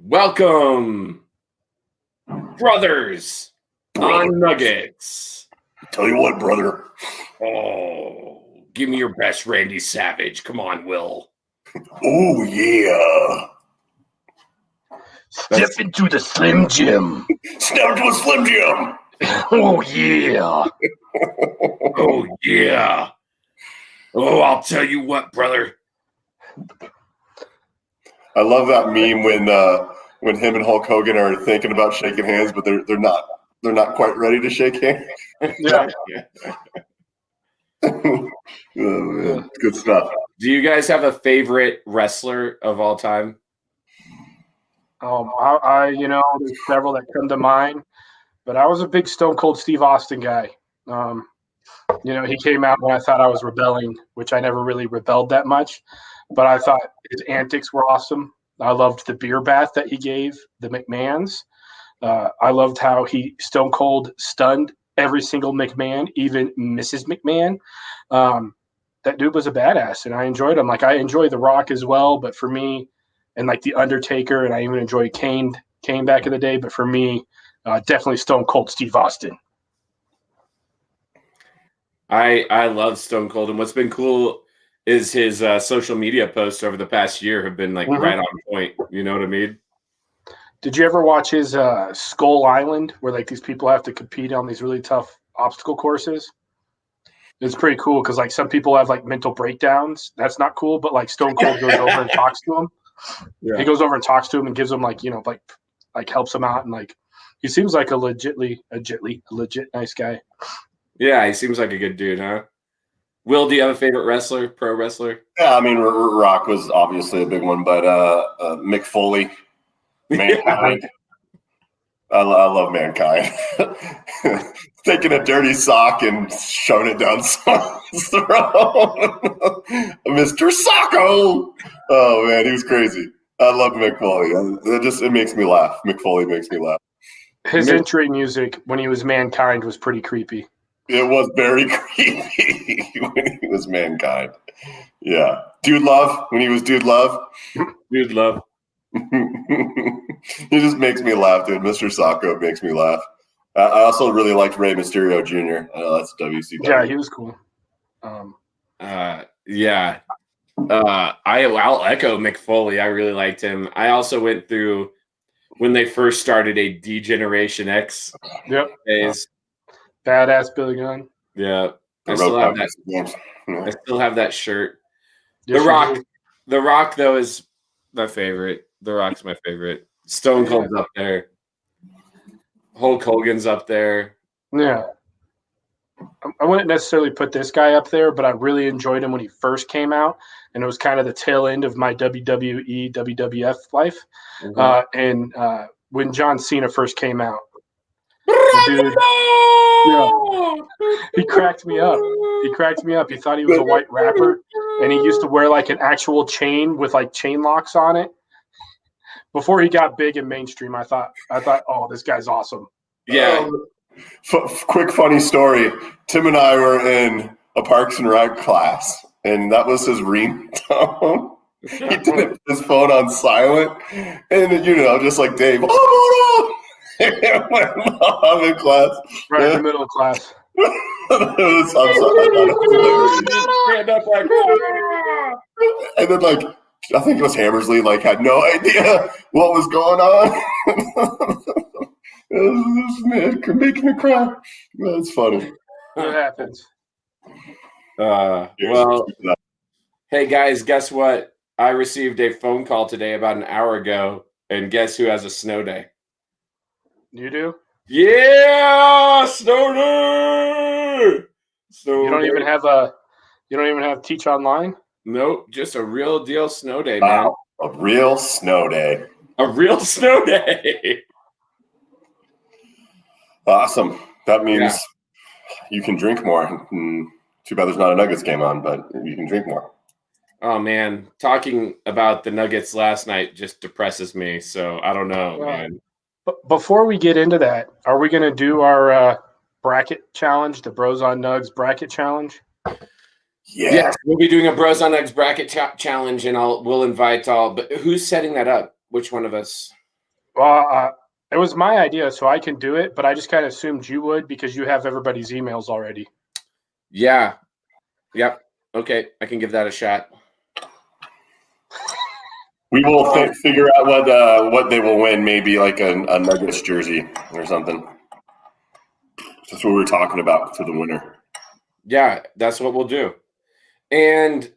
Welcome, brothers, on Nuggets. Tell you what, brother. Oh, give me your best Randy Savage. Come on, Will. Oh, yeah. Step into the Slim Jim. Step to a Slim Jim. Oh, yeah. Oh, yeah. Oh, I'll tell you what, brother. I love that meme when him and Hulk Hogan are thinking about shaking hands, but they're not quite ready to shake hands. Yeah. Oh, man. Good stuff. Do you guys have a favorite wrestler of all time? There's several that come to mind, but I was a big Stone Cold Steve Austin guy. He came out when I thought I was rebelling, which I never really rebelled that much, but I thought his antics were awesome. I loved the beer bath that he gave the McMahons. I loved how he Stone Cold stunned every single McMahon, even Mrs. McMahon. That dude was a badass, and I enjoyed him. Like, I enjoy The Rock as well, but for me, and like The Undertaker, and I even enjoyed Kane back in the day, but for me, definitely Stone Cold Steve Austin. I love Stone Cold, and what's been cool is his social media posts over the past year have been like right on point. You know what I mean? Did you ever watch his Skull Island, where like these people have to compete on these really tough obstacle courses? It's pretty cool because like some people have like mental breakdowns. That's not cool, but like Stone Cold goes over and talks to him. Yeah. He goes over and talks to him and gives him like helps him out, and like he seems like a legit nice guy. Yeah, he seems like a good dude, huh? Will, do you have a favorite wrestler, pro wrestler? Yeah, I mean, Rock was obviously a big one, but Mick Foley, Mankind. I love Mankind. Taking a dirty sock and shoving it down someone's throat. Mr. Socko! Oh, man, he was crazy. I love Mick Foley. It makes me laugh. Mick Foley makes me laugh. His entry music when he was Mankind was pretty creepy. It was very creepy when he was Mankind. Yeah. Dude Love, when he was Dude Love. Dude Love. He just makes me laugh, dude. Mr. Socko makes me laugh. I also really liked Rey Mysterio Jr. That's WCW. Yeah, he was cool. Yeah. I'll echo Mick Foley. I really liked him. I also went through when they first started a D-Generation X phase. Badass Billy Gunn. Yeah. I still have that. I still have that shirt. Yes, The Rock, though, is my favorite. The Rock's my favorite. Stone Cold's up there. Hulk Hogan's up there. Yeah. I wouldn't necessarily put this guy up there, but I really enjoyed him when he first came out, and it was kind of the tail end of my WWE, WWF life. And when John Cena first came out, dude, he cracked me up. He thought he was a white rapper, and he used to wear like an actual chain with like chain locks on it. Before he got big and mainstream, I thought, oh, this guy's awesome. Yeah. Quick funny story. Tim and I were in a Parks and Rec class, and that was his ringtone. He didn't put his phone on silent, and just like Dave. I'm in class. Right in the middle of class. And then, like, I think it was Hammersley, like, had no idea what was going on. It makes me cry. That's funny. It happens. Well, hey, guys, guess what? I received a phone call today about an hour ago, and guess who has a snow day? You do? Yeah, snow day. You don't even have Teach Online? Nope, just a real deal snow day, man. Wow, a real snow day. A real snow day. Awesome. That means you can drink more. Too bad there's not a Nuggets game on, but you can drink more. Oh, man. Talking about the Nuggets last night just depresses me, so I don't know, man. But before we get into that, are we going to do our bracket challenge, the Bros on Nuggs bracket challenge? Yeah. Yes, we'll be doing a Bros on Nuggs bracket challenge, and we'll invite all. But who's setting that up? Which one of us? Well, it was my idea, so I can do it, but I just kind of assumed you would because you have everybody's emails already. Yeah. Yep. Okay, I can give that a shot. We will figure out what they will win. Maybe like a Nuggets jersey or something. That's what we were talking about for the winner. Yeah, that's what we'll do. And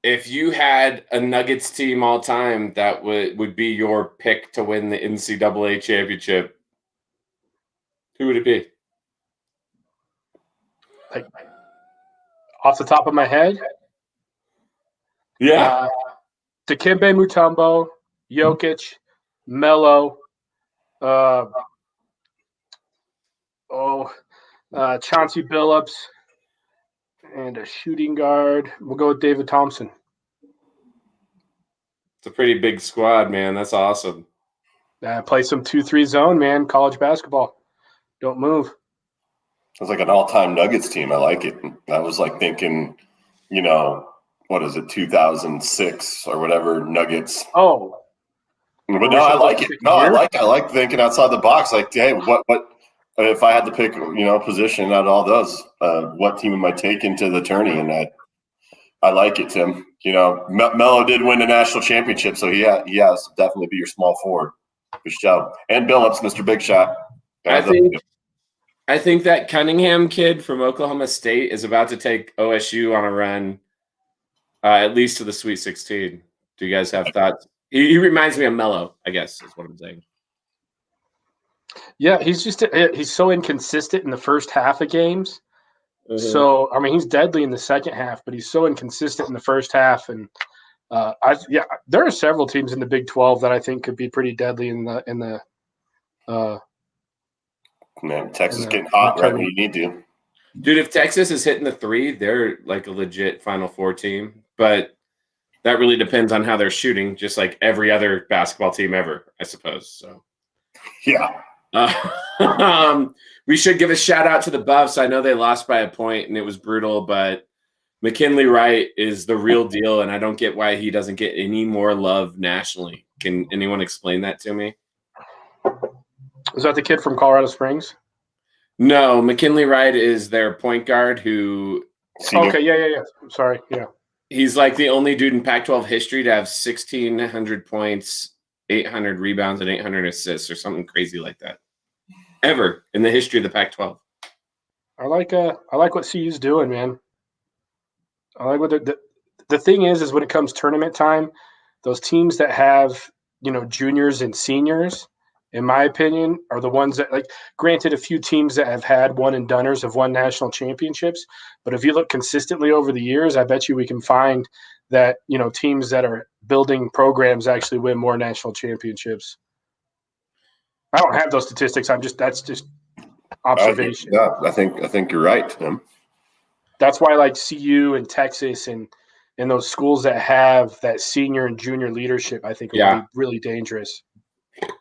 if you had a Nuggets team all time, that would be your pick to win the NCAA championship, who would it be? Like off the top of my head, Yeah, Dikembe Mutombo, Jokic, Melo, Chauncey Billups, and a shooting guard. We'll go with David Thompson. it's a pretty big squad, man. That's awesome. Play some 2-3 zone, man. College basketball. Don't move. It's like an all-time Nuggets team. I like it. I was like thinking, what is it, 2006 or whatever Nuggets. Oh, but no, I like it. No, I like thinking outside the box. Like, hey, what if I had to pick, position out of all those, what team am I taking to the tourney? And I like it, Tim. Melo did win a national championship, so he has to definitely be your small forward. Good job. And Billups, Mr. Big Shot. I think that Cunningham kid from Oklahoma State is about to take OSU on a run, at least to the Sweet 16. Do you guys have thoughts? He reminds me of Melo, I guess, is what I'm saying. Yeah, he's so inconsistent in the first half of games. Mm-hmm. So, I mean, he's deadly in the second half, but he's so inconsistent in the first half. And there are several teams in the Big 12 that I think could be pretty deadly in the. Man, Texas getting hot right when you need to. Dude, if Texas is hitting the 3, they're like a legit Final Four team. But that really depends on how they're shooting, just like every other basketball team ever, I suppose. So, yeah. We should give a shout out to the Buffs. I know they lost by a point and it was brutal, but McKinley Wright is the real deal, and I don't get why he doesn't get any more love nationally. Can anyone explain that to me? Is that the kid from Colorado Springs? No, McKinley Wright is their point guard who. Okay, yeah. I'm sorry, yeah. He's like the only dude in Pac-12 history to have 1,600 points, 800 rebounds, and 800 assists, or something crazy like that, ever in the history of the Pac-12. I like what CU's doing, man. I like what the thing is when it comes tournament time, those teams that have juniors and seniors, in my opinion, are the ones that, like, granted, a few teams that have had one and doneers have won national championships. But if you look consistently over the years, I bet you we can find that, teams that are building programs actually win more national championships. I don't have those statistics. That's just observation. I think you're right, Tim. That's why, like, CU and Texas and those schools that have that senior and junior leadership, I think would be really dangerous.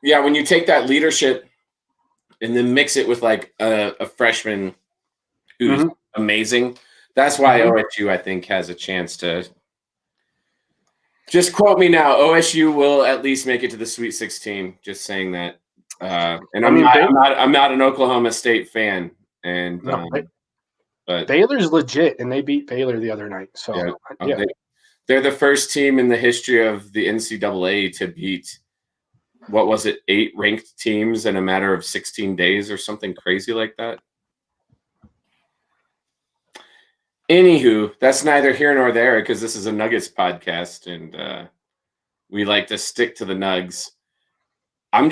Yeah, when you take that leadership and then mix it with like a freshman who's amazing, that's why OSU, I think, has a chance to. Just quote me now. OSU will at least make it to the Sweet 16. Just saying that. And I'm not an Oklahoma State fan, and but Baylor's legit, and they beat Baylor the other night. So yeah. They're the first team in the history of the NCAA to beat. What was it? 8 ranked teams in a matter of 16 days or something crazy like that. Anywho, that's neither here nor there because this is a Nuggets podcast and we like to stick to the Nuggs. I'm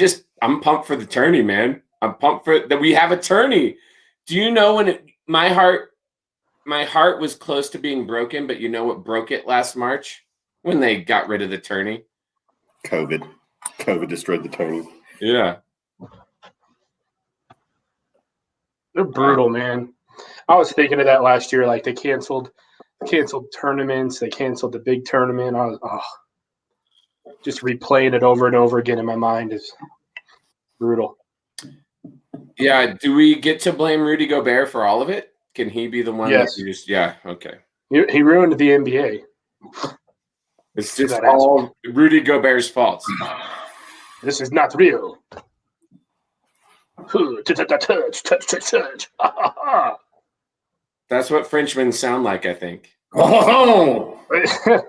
pumped for the tourney, man. I'm pumped for that we have a tourney. Do you know when my heart was close to being broken, but you know what broke it last March? When they got rid of the tourney. COVID destroyed the tourney. Yeah. They're brutal, man. I was thinking of that last year. Like, they canceled tournaments. They canceled the big tournament. I was just replaying it over and over again in my mind is brutal. Yeah. Do we get to blame Rudy Gobert for all of it? Can he be the one? Yes. Yeah. Okay. He ruined the NBA. It's just all Rudy Gobert's fault. This is not real. Touch. That's what Frenchmen sound like, I think. Oh!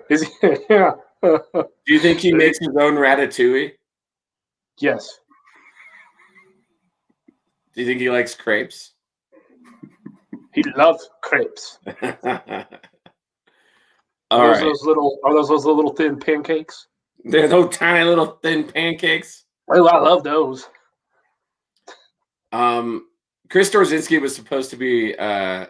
Is he? Yeah. Do you think he makes his own ratatouille? Yes. Do you think he likes crepes? He loves crepes. Are those little thin pancakes? They're those tiny little thin pancakes. Oh, I love those. Chris Dorzinski was supposed to be PA.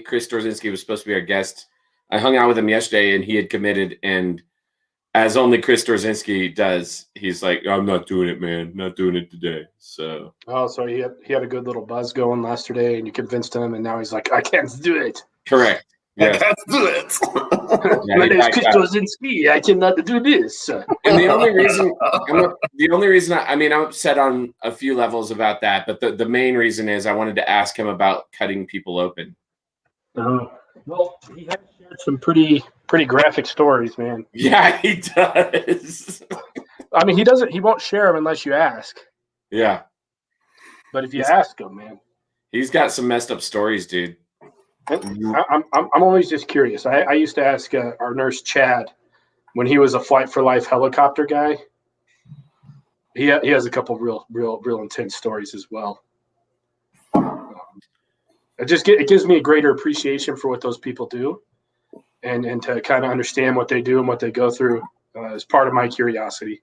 Chris Dorzinski was supposed to be our guest. I hung out with him yesterday, and he had committed. And as only Chris Dorzinski does, he's like, "I'm not doing it, man. Not doing it today." So. Oh, so he had a good little buzz going yesterday, and you convinced him, and now he's like, "I can't do it." Correct. Yes. I can't do it. My name is Chris Dorzinski. I cannot do this. And the only reason I'm upset on a few levels about that, but the main reason is I wanted to ask him about cutting people open. Well, he has shared some pretty graphic stories, man. Yeah, he does. I mean, he won't share them unless you ask. Yeah. But if you ask him, man. He's got some messed up stories, dude. I'm always just curious. I used to ask our nurse Chad when he was a Flight for Life helicopter guy. He has a couple real intense stories as well. It gives me a greater appreciation for what those people do, and to kind of understand what they do and what they go through is part of my curiosity.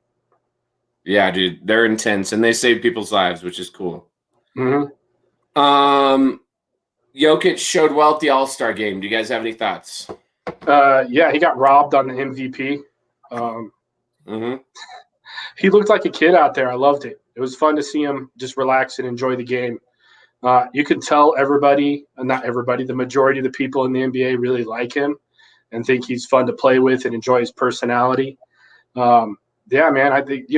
Yeah, dude, they're intense and they save people's lives, which is cool. Mm-hmm. Jokic showed well at the All-Star game. Do you guys have any thoughts? Yeah, he got robbed on the MVP. He looked like a kid out there. I loved it. It was fun to see him just relax and enjoy the game. You can tell not everybody, the majority of the people in the NBA really like him and think he's fun to play with and enjoy his personality. Yeah, man, I think, he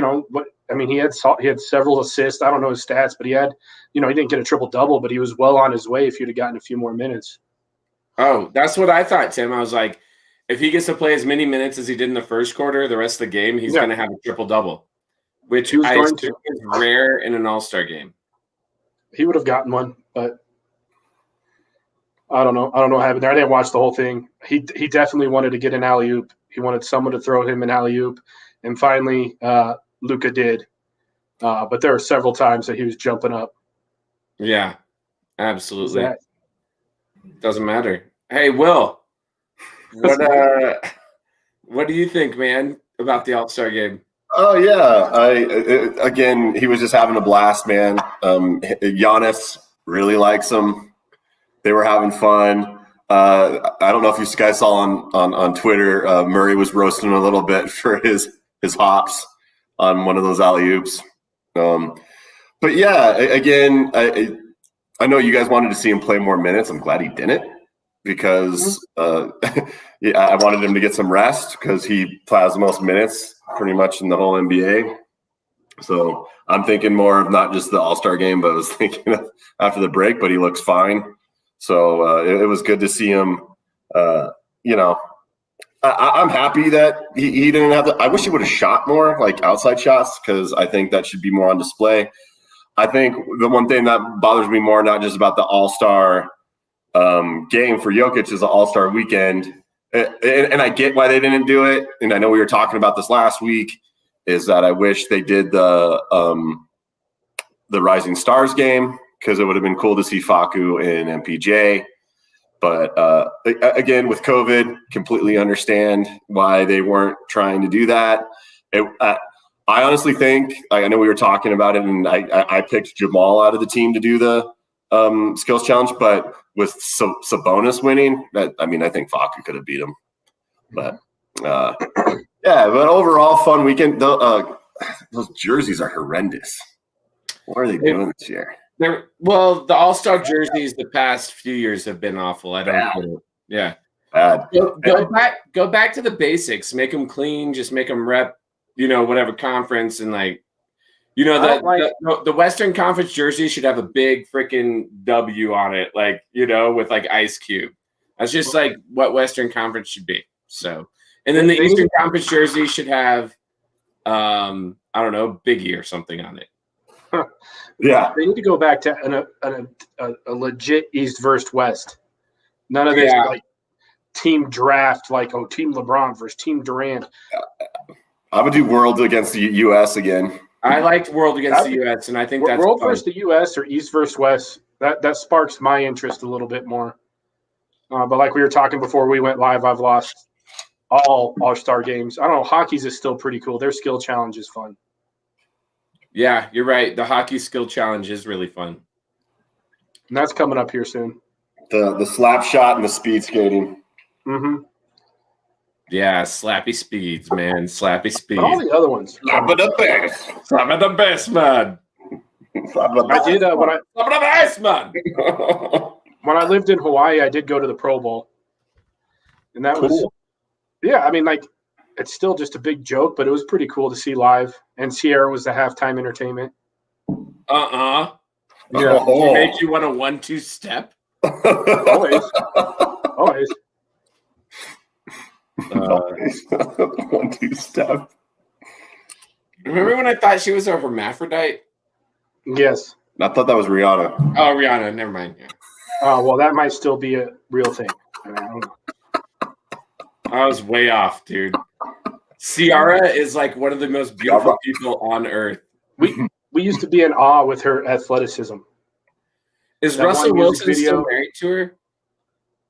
had several assists. I don't know his stats, but he didn't get a triple-double, but he was well on his way if he'd have gotten a few more minutes. Oh, that's what I thought, Tim. I was like, if he gets to play as many minutes as he did in the first quarter, the rest of the game, he's going to have a triple-double, which I assume is rare in an All-Star game. He would have gotten one, but I don't know what happened there. I didn't watch the whole thing. He definitely wanted to get an alley-oop. He wanted someone to throw him an alley-oop, and finally Luka did. But there were several times that he was jumping up. Yeah, absolutely. Doesn't matter. Hey, Will, what do you think, man, about the All-Star game? Oh yeah, again, he was just having a blast, man. Giannis really likes him. They were having fun. I don't know if you guys saw on Twitter, Murray was roasting a little bit for his hops on one of those alley-oops. But yeah, again, I know you guys wanted to see him play more minutes. I'm glad he didn't because I wanted him to get some rest because he plays the most minutes pretty much in the whole NBA. So I'm thinking more of not just the All-Star game, but I was thinking of after the break, but he looks fine. So it was good to see him. I'm happy that he didn't have I wish he would have shot more, like outside shots, because I think that should be more on display. I think the one thing that bothers me more, not just about the All-Star game for Jokic, is the All-Star weekend. And I get why they didn't do it. And I know we were talking about this last week, is that I wish they did the Rising Stars game because it would have been cool to see Facu and MPJ. But again, with COVID, completely understand why they weren't trying to do that. I honestly think, I know we were talking about it, and I picked Jamal out of the team to do the skills challenge, but with Sabonis winning, I think Facu could have beat him. But but overall, fun weekend. Those jerseys are horrendous. What are they doing this year? The All-Star jerseys the past few years have been awful. I don't know. Yeah. Bad. Go back to the basics. Make them clean. Just make them rep, whatever conference. And the Western Conference jersey should have a big freaking W on it, with Ice Cube. That's just what Western Conference should be. So, And then the Eastern Conference jersey should have, I don't know, Biggie or something on it. Yeah. They need to go back to a legit East versus West. None of this like team draft, like, oh, Team LeBron versus Team Durant. I would do World against the U.S. again. I liked World against the U.S., and I think that's World versus the U.S. or East versus West. That sparks my interest a little bit more. But like we were talking before we went live, I've lost all All-Star games. I don't know. Hockey's is still pretty cool. Their skill challenge is fun. Yeah, you're right. The hockey skill challenge is really fun. And that's coming up here soon. The slap shot and the speed skating. Mm-hmm. Yeah, slappy speeds, man. Slappy speeds. All the other ones. Slap it the best. Slap it the best, man. I did when I slap it the best, man. When I lived in Hawaii, I did go to the Pro Bowl. And that was I mean, like, it's still just a big joke, but it was pretty cool to see live. And Sierra was the halftime entertainment. Yeah. Did it make you want a 1-2 step? Always. Always. 1-2 step. Remember when I thought she was a hermaphrodite? Yes. I thought that was Rihanna. Oh, Rihanna. Never mind. Yeah. Oh, well, that might still be a real thing. I don't know. I was way off, dude. Ciara is like one of the most beautiful people on earth. We used to be in awe with her athleticism. Is Russell Wilson still married to her?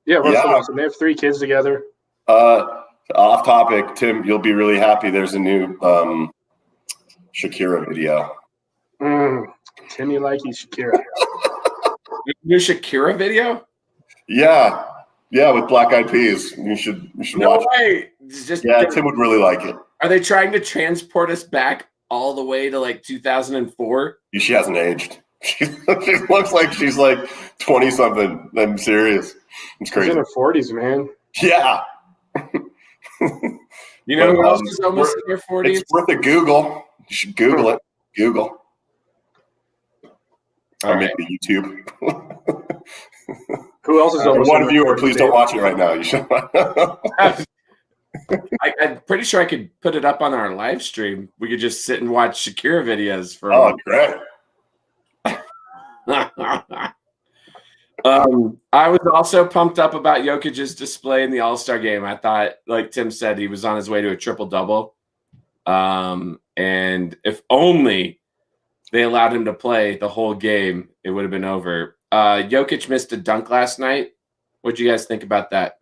Yeah, Russell Wilson. They have 3 kids together. Off topic, Tim, you'll be really happy. There's a new Shakira video. Timmy likey Shakira. New Shakira video? Yeah, with Black Eyed Peas. You should watch. No way. Tim would really like it. Are they trying to transport us back all the way to like 2004? She hasn't aged. She looks like she's like 20 something. I'm serious. It's crazy. She's in her 40s, man. Yeah. You know who else is almost in their 40s? It's worth a Google. You should Google it. Google. Or maybe YouTube. Who else is almost? One viewer, please don't watch it right now. You should. I'm pretty sure I could put it up on our live stream. We could just sit and watch Shakira videos for. Oh, great. I was also pumped up about Jokic's display in the All-Star game. I thought, like Tim said, he was on his way to a triple-double. And if only they allowed him to play the whole game, it would have been over. Jokic missed a dunk last night. What do you guys think about that?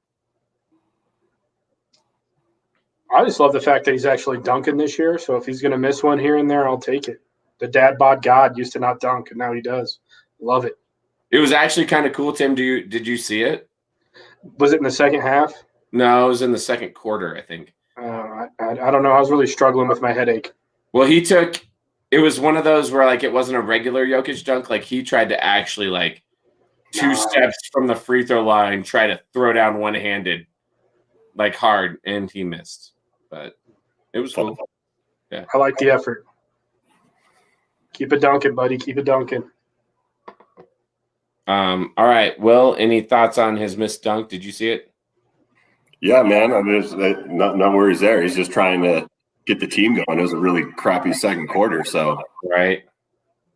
I just love the fact that he's actually dunking this year. So if he's going to miss one here and there, I'll take it. The dad bod God used to not dunk, and now he does. Love it. It was actually kind of cool, Tim. Did you see it? Was it in the second half? No, it was in the second quarter, I think. I don't know. I was really struggling with my headache. Well, it was one of those where like it wasn't a regular Jokic dunk. Like he tried to actually like 2 steps from the free throw line, try to throw down one-handed, like hard, and he missed. But it was cool. Yeah, I like the effort. Keep it dunking, buddy. Keep it dunking. All right. Will, any thoughts on his missed dunk? Did you see it? Yeah, man. I mean, there's no worries there. He's just trying to get the team going. It was a really crappy second quarter, so right.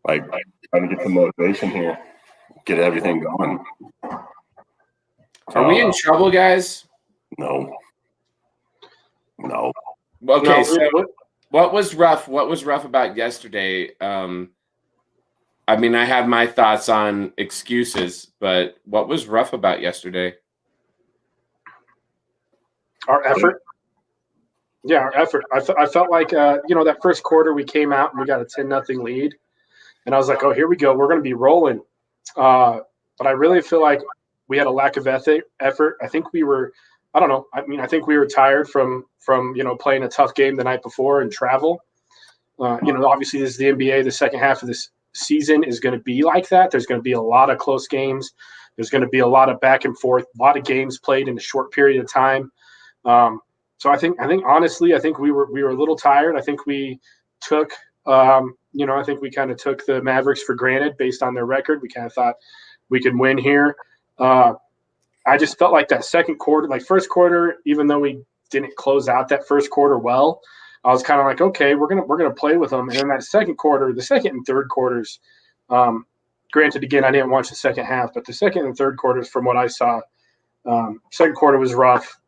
Like trying to get some motivation here, get everything going. Are we in trouble, guys? No. Okay, so what was rough? What was rough about yesterday? I mean, I have my thoughts on excuses, but what was rough about yesterday? Our effort. Yeah, our effort. I felt like, that first quarter we came out and we got a 10-0 lead. And I was like, oh, here we go. We're going to be rolling. But I really feel like we had a lack of effort. I think we were – I don't know. I mean, I think we were tired from playing a tough game the night before and travel. Obviously this is the NBA. The second half of this season is going to be like that. There's going to be a lot of close games. There's going to be a lot of back and forth, a lot of games played in a short period of time. So I think honestly, I think we were a little tired. I think we took, I think we kind of took the Mavericks for granted based on their record. We kind of thought we could win here. I just felt like that second quarter, like first quarter, even though we didn't close out that first quarter well, I was kind of like, okay, we're gonna play with them. And then that second quarter, the second and third quarters, granted, again, I didn't watch the second half, but the second and third quarters, from what I saw, second quarter was rough,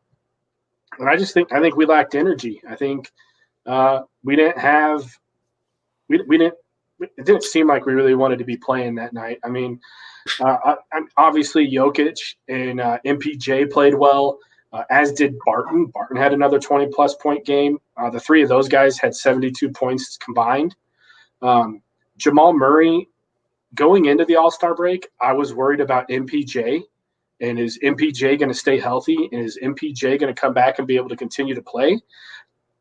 and I think we lacked energy. I think we didn't have we didn't. It didn't seem like we really wanted to be playing that night. I mean, obviously Jokic and MPJ played well, as did Barton. Barton had another 20-plus point game. The three of those guys had 72 points combined. Jamal Murray, going into the All-Star break, I was worried about MPJ. And is MPJ going to stay healthy? And is MPJ going to come back and be able to continue to play?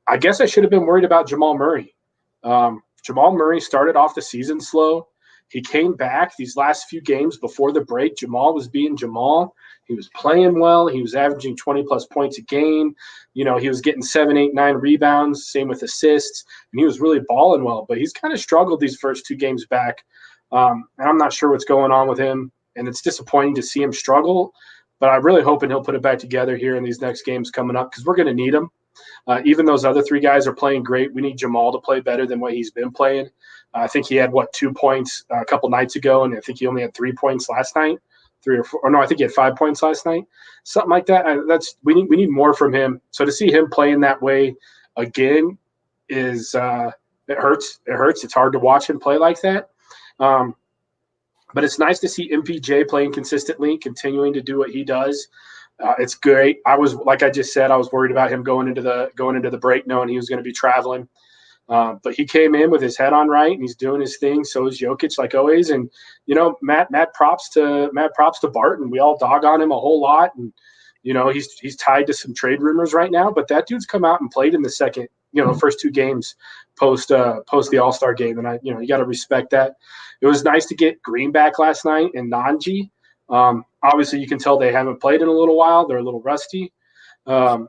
I guess I should have been worried about Jamal Murray. Jamal Murray started off the season slow. He came back these last few games before the break. Jamal was being Jamal. He was playing well. He was averaging 20-plus points a game. He was getting 7, 8, 9 rebounds, same with assists, and he was really balling well. But he's kind of struggled these first 2 games back, and I'm not sure what's going on with him, and it's disappointing to see him struggle. But I'm really hoping he'll put it back together here in these next games coming up, because we're going to need him. Even those other 3 guys are playing great. We need Jamal to play better than what he's been playing. I think he had 2 points a couple nights ago, and I think he only had 3 points last night, 3 or 4. Or no, I think he had 5 points last night, something like that. We need more from him. So to see him playing that way again is it hurts. It hurts. It's hard to watch him play like that. But it's nice to see MPJ playing consistently, continuing to do what he does. It's great. Like I just said, I was worried about him going into the break, knowing he was going to be traveling. But he came in with his head on right, and he's doing his thing. So is Jokic, like always. And Matt props to Barton. We all dog on him a whole lot, and he's tied to some trade rumors right now. But that dude's come out and played in the second, first 2 games post the All-Star game, and you got to respect that. It was nice to get Green back last night and Nanji. Obviously, you can tell they haven't played in a little while. They're a little rusty, and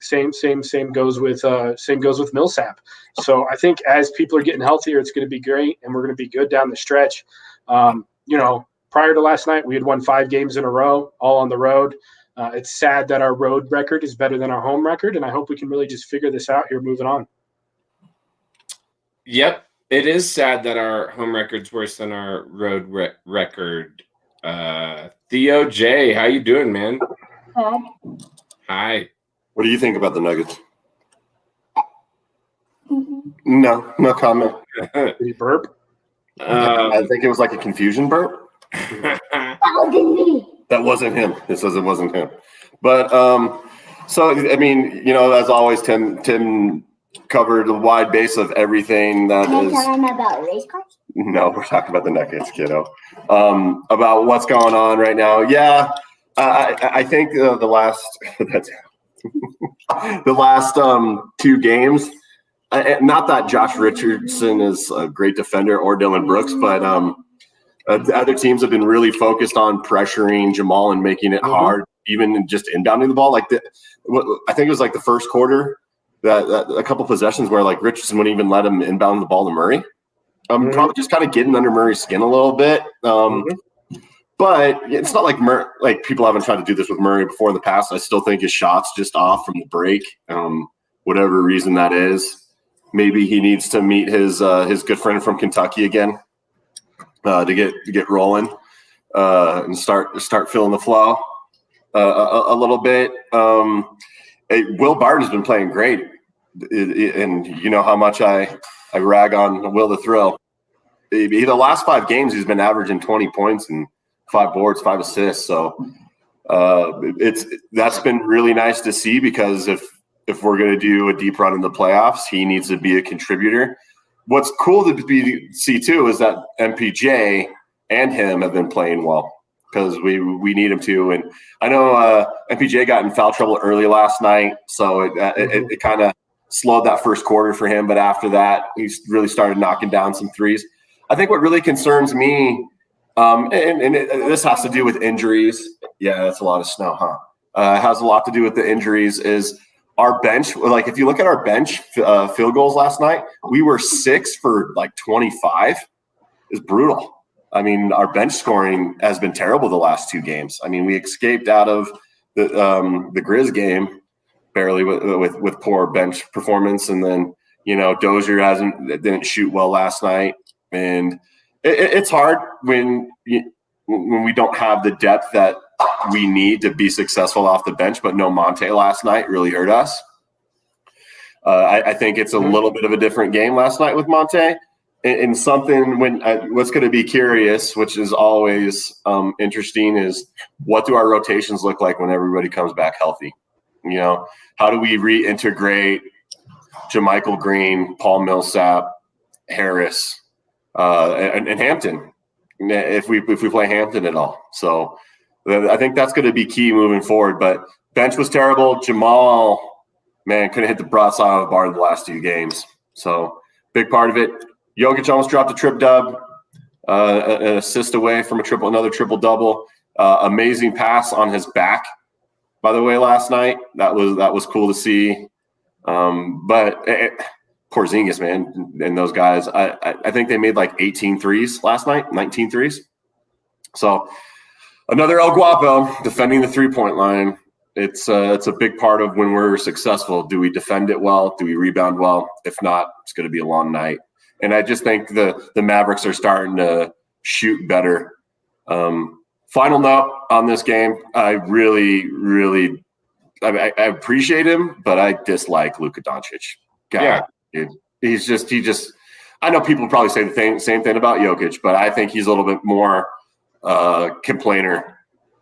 same goes with Millsap. So I think as people are getting healthier, it's going to be great, and we're going to be good down the stretch. Prior to last night, we had won 5 games in a row, all on the road. It's sad that our road record is better than our home record, and I hope we can really just figure this out here moving on. Yep. It is sad that our home record's worse than our road record. Theo J, how you doing, man? Hi. What do you think about the Nuggets? No comment. Did he burp? I think it was like a confusion burp. That wasn't him. It says it wasn't him. But so I mean, as always, Tim covered a wide base of everything that is. Talking about race cars? No, we're talking about the Nuggets, kiddo. About what's going on right now. Yeah, I think the last the last 2 games. Not that Josh Richardson is a great defender or Dylan Brooks, but the other teams have been really focused on pressuring Jamal and making it hard, even just inbounding the ball. I think it was like the first quarter. That a couple possessions where like Richardson wouldn't even let him inbound the ball to Murray. Probably just kind of getting under Murray's skin a little bit. But it's not like people haven't tried to do this with Murray before in the past. I still think his shot's just off from the break, whatever reason that is. Maybe he needs to meet his good friend from Kentucky again to get rolling and start feeling the flow a little bit. Will Barton's been playing great, and you know how much I rag on Will the Thrill. The last 5 games, he's been averaging 20 points and 5 boards, 5 assists. So that's been really nice to see, because if we're going to do a deep run in the playoffs, he needs to be a contributor. What's cool to see too is that MPJ and him have been playing well, because we need him to. And I know MPJ got in foul trouble early last night, so it kind of slowed that first quarter for him. But after that, he's really started knocking down some threes. I think what really concerns me, this has to do with injuries. Yeah, that's a lot of snow, huh? It has a lot to do with the injuries. Is our bench, like if you look at our bench field goals last night, we were 6 for like 25. It's brutal. I mean, our bench scoring has been terrible the last 2 games. I mean, we escaped out of the Grizz game barely with poor bench performance, and then Dozier didn't shoot well last night, and it's hard when we don't have the depth that we need to be successful off the bench. But no Monte last night really hurt us. I think it's a little bit of a different game last night with Monte. And something what's going to be curious, which is always interesting, is what do our rotations look like when everybody comes back healthy? How do we reintegrate JaMychal Green, Paul Millsap, Harris, and Hampton if we play Hampton at all? So I think that's going to be key moving forward. But bench was terrible. Jamal, man, couldn't hit the broadside of the bar in the last 2 games. So big part of it. Jokic almost dropped a trip dub, an assist away from another triple double. Amazing pass on his back, by the way, last night. That was cool to see. But Porzingis, man, and those guys, I think they made like 18 threes last night, 19 threes. So another El Guapo defending the 3-point line. It's a big part of when we're successful. Do we defend it well? Do we rebound well? If not, it's going to be a long night. And I just think the Mavericks are starting to shoot better. Final note on this game, I really, really I appreciate him, but I dislike Luka Doncic. God, dude. He just I know people probably say the same thing about Jokic, but I think he's a little bit more complainer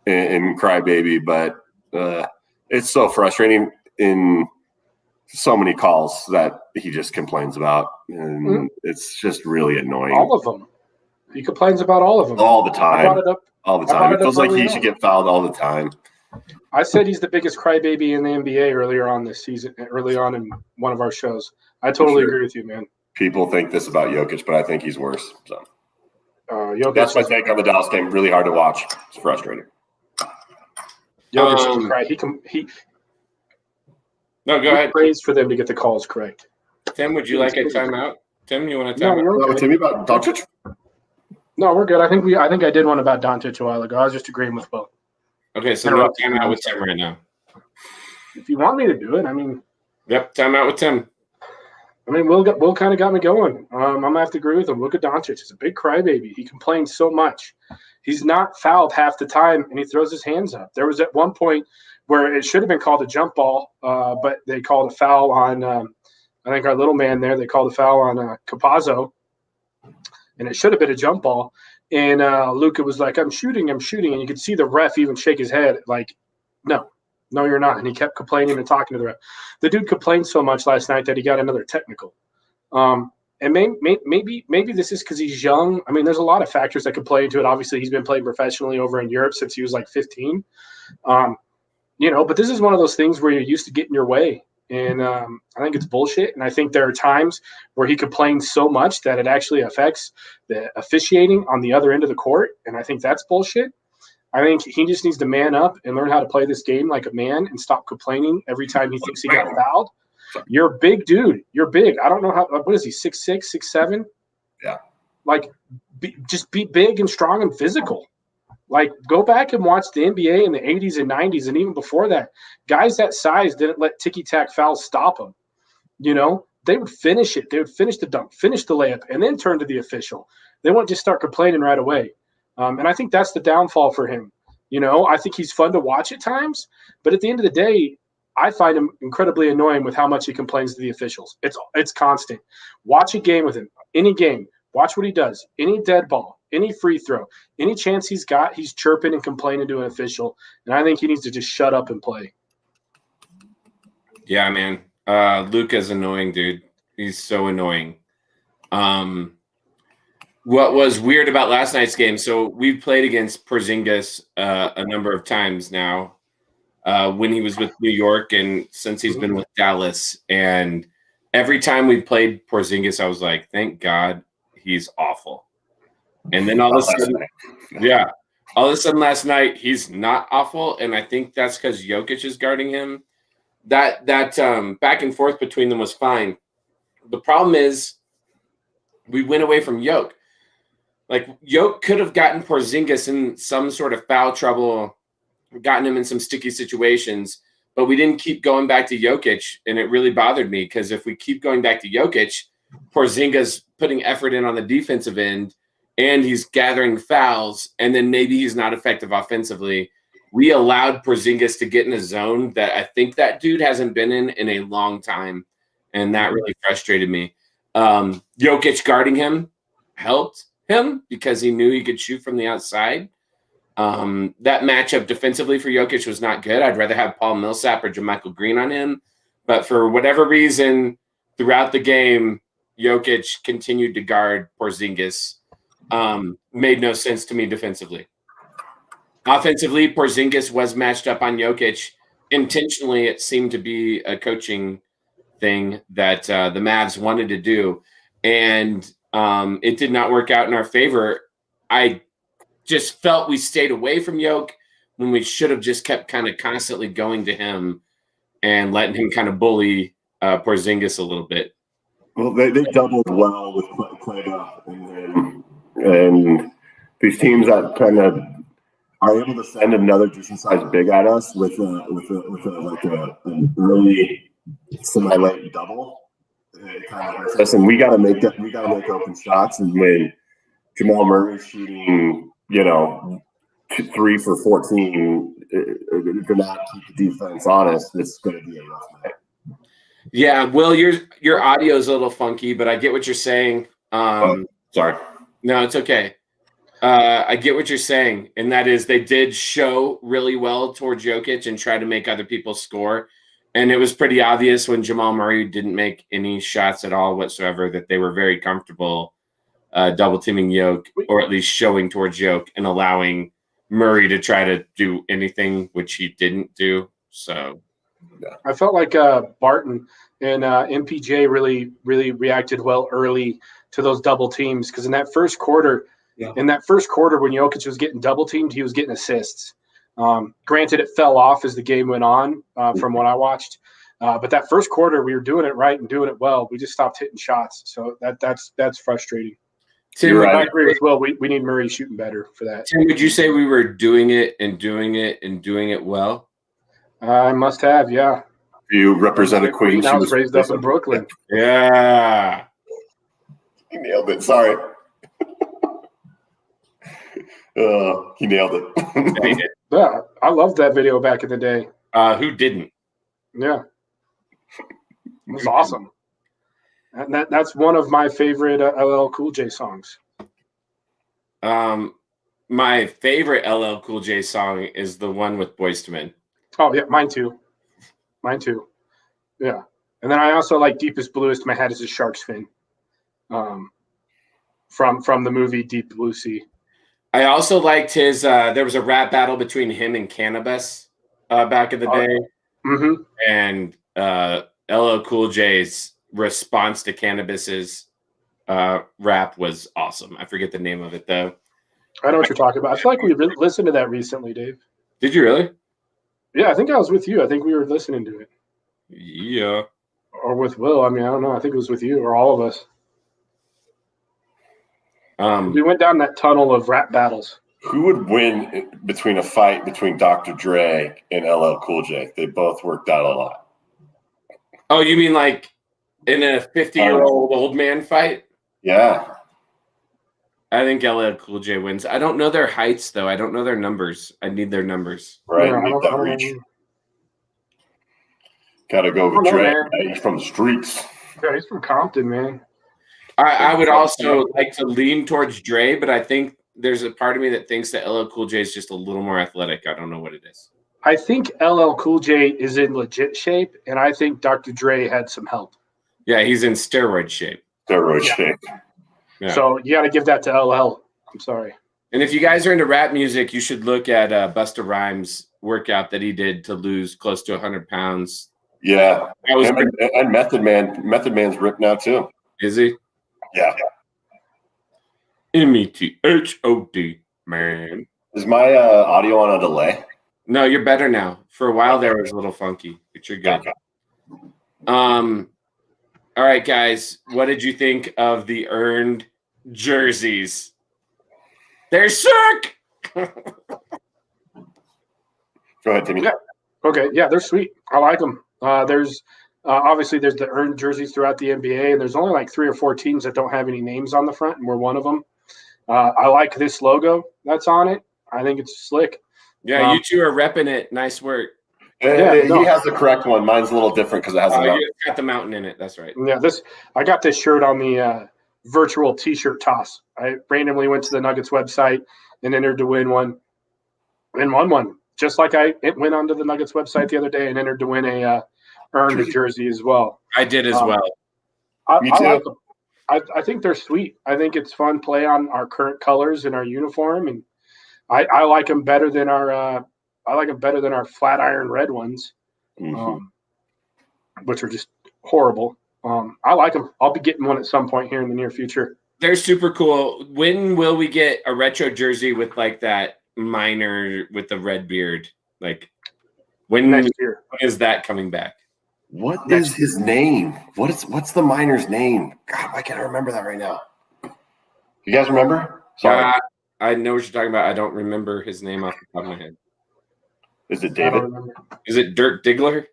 and crybaby. But it's so frustrating in so many calls that he just complains about, and it's just really annoying. All of them. He complains about all of them. All the time. I brought it up. All the time. It feels like he should get fouled all the time. I said he's the biggest crybaby in the NBA earlier on this season, early on in one of our shows. I totally agree with you, man. People think this about Jokic, but I think he's worse. So that's my take on the Dallas game. Really hard to watch. It's frustrating. Jokic is right. No, go ahead. Praise for them to get the calls correct. Tim, would you like a timeout? Tim, you want a timeout? No, Timmy about Doncic? No, we're good. I think I did one about Doncic a while ago. I was just agreeing with both. Okay, so no timeout with Tim right now. If you want me to do it, I mean. Yep, timeout with Tim. I mean, Will kind of got me going. I'm gonna have to agree with him. Look at Doncic; he's a big crybaby. He complains so much. He's not fouled half the time, and he throws his hands up. There was at one point where it should have been called a jump ball, but they called a foul on. I think our little man there. They called a foul on Capazzo, and it should have been a jump ball. And Luka was like, I'm shooting. And you could see the ref even shake his head like, no, you're not. And he kept complaining and talking to the ref. The dude complained so much last night that he got another technical. And maybe this is because he's young. I mean, there's a lot of factors that could play into it. Obviously, he's been playing professionally over in Europe since he was like 15. But this is one of those things where you're used to getting your way. And I think it's bullshit. And I think there are times where he complains so much that it actually affects the officiating on the other end of the court. And I think that's bullshit. I think he just needs to man up and learn how to play this game like a man and stop complaining every time he thinks he got fouled. You're a big dude. You're big. I don't know what is he, 6'6", 6'7"? Yeah. Like, just be big and strong and physical. Like, go back and watch the NBA in the 80s and 90s, and even before that, guys that size didn't let ticky-tack fouls stop them. They would finish it. They would finish the dunk, finish the layup, and then turn to the official. They wouldn't just start complaining right away. And I think that's the downfall for him. I think he's fun to watch at times, but at the end of the day, I find him incredibly annoying with how much he complains to the officials. It's constant. Watch a game with him, any game. Watch what he does. Any dead ball, any free throw, any chance he's got, he's chirping and complaining to an official. And I think he needs to just shut up and play. Yeah, man. Luka's annoying, dude. He's so annoying. What was weird about last night's game, so we've played against Porzingis a number of times now when he was with New York and since he's been with Dallas. And every time we played Porzingis, I was like, thank God he's awful. And then all of a sudden last night, he's not awful. And I think that's because Jokic is guarding him. That back and forth between them was fine. The problem is we went away from Jokic. Like, Jokic could have gotten Porzingis in some sort of foul trouble, gotten him in some sticky situations, but we didn't keep going back to Jokic, and it really bothered me because if we keep going back to Jokic, Porzingis putting effort in on the defensive end, and he's gathering fouls, and then maybe he's not effective offensively. We allowed Porzingis to get in a zone that I think that dude hasn't been in a long time, and that really frustrated me. Jokic guarding him helped him because he knew he could shoot from the outside. That matchup defensively for Jokic was not good. I'd rather have Paul Millsap or JaMychal Green on him. But for whatever reason, throughout the game, Jokic continued to guard Porzingis. Made no sense to me defensively. Offensively, Porzingis was matched up on Jokic. Intentionally, it seemed to be a coaching thing that the Mavs wanted to do. And it did not work out in our favor. I just felt we stayed away from Jokic when we should have just kept kind of constantly going to him and letting him kind of bully Porzingis a little bit. Well, they doubled well with Kleba, and these teams that kind of are able to send another decent-sized big at us with an early semi-late double. It kind of hurts us, and we got to make open shots. And when Jamal Murray's shooting, 3 for 14, to not keep the defense honest, it's going to be a rough night. Yeah, Will, your audio is a little funky, but I get what you're saying. Sorry. No, it's okay. I get what you're saying, and that is they did show really well towards Jokic and try to make other people score. And it was pretty obvious when Jamal Murray didn't make any shots at all whatsoever that they were very comfortable double teaming Jokic, or at least showing towards Jokic and allowing Murray to try to do anything, which he didn't do. So yeah. I felt like Barton and MPJ really reacted well early to those double teams, because in that first quarter, when Jokic was getting double teamed, he was getting assists. Granted, it fell off as the game went on from what I watched. But that first quarter, we were doing it right and doing it well. We just stopped hitting shots. So that's frustrating. Tim, I agree with Will. We need Murray shooting better for that. Tim, would you say we were doing it and doing it and doing it well? I must have, yeah. You represent a queen. I was raised up in Brooklyn. Yeah. You nailed it. Sorry. He nailed it. Yeah, I loved that video back in the day. Who didn't? Yeah. It was awesome. And that's one of my favorite LL Cool J songs. My favorite LL Cool J song is the one with Boyz II Men. Oh, yeah, mine too. Yeah. And then I also like Deepest Bluest. My Hat is a Shark's Fin. From the movie Deep Blue Sea. I also liked his there was a rap battle between him and Cannabis back in the day. Mm-hmm. And LL Cool J's response to Cannabis's rap was awesome. I forget the name of it though. I know what you're talking about. I feel like we listened to that recently, Dave. Did you really? Yeah, I think I was with you. I think we were listening to it. Yeah. Or with Will. I mean, I don't know. I think it was with you or all of us. We went down that tunnel of rap battles. Who would win between a fight between Dr. Dre and LL Cool J? They both worked out a lot. Oh, you mean like in a 50-year-old old man fight? Yeah. I think LL Cool J wins. I don't know their heights, though. I don't know their numbers. I need their numbers. Right, you need that reach. Gotta go with Dre. He's from the streets. Yeah, he's from Compton, man. I would also like to lean towards Dre, but I think there's a part of me that thinks that LL Cool J is just a little more athletic. I don't know what it is. I think LL Cool J is in legit shape, and I think Dr. Dre had some help. Yeah, he's in steroid shape. Shape. Yeah. So you got to give that to LL. I'm sorry. And if you guys are into rap music, you should look at Busta Rhymes' workout that he did to lose close to 100 pounds. Yeah. And Method Man. Method Man's ripped now, too. Is he? Yeah. METHOD, man. Is my audio on a delay? No, you're better now. For a while there, it was a little funky, but you're good. Okay. All right, guys. What did you think of the earned jerseys? They're sick. Go ahead, Timmy. Yeah. Okay, yeah, they're sweet. I like them. There's obviously there's the earned jerseys throughout the NBA, and there's only like 3 or 4 teams that don't have any names on the front, and we're one of them. I like this logo that's on it. I think it's slick. Yeah, you two are repping it. Nice work. He has the correct one. Mine's a little different because it has it's got the mountain in it. That's right. Yeah, I got this shirt on the virtual T-shirt toss. I randomly went to the Nuggets website and entered to win one, and won one. Just like I went onto the Nuggets website the other day and entered to win a earned jersey as well. I did as well. Me too. I like them. I think they're sweet. I think it's fun play on our current colors in our uniform, and I like them better than our flat iron red ones, which are just horrible. I like them. I'll be getting one at some point here in the near future. They're super cool. When will we get a retro jersey with like that miner with the red beard? Like when next year? When is that coming back? What is his name? What's the miner's name? God, why can't I remember that right now? You guys remember? Sorry. I know what you're talking about. I don't remember his name off the top of my head. Is it David? Is it Dirk Diggler?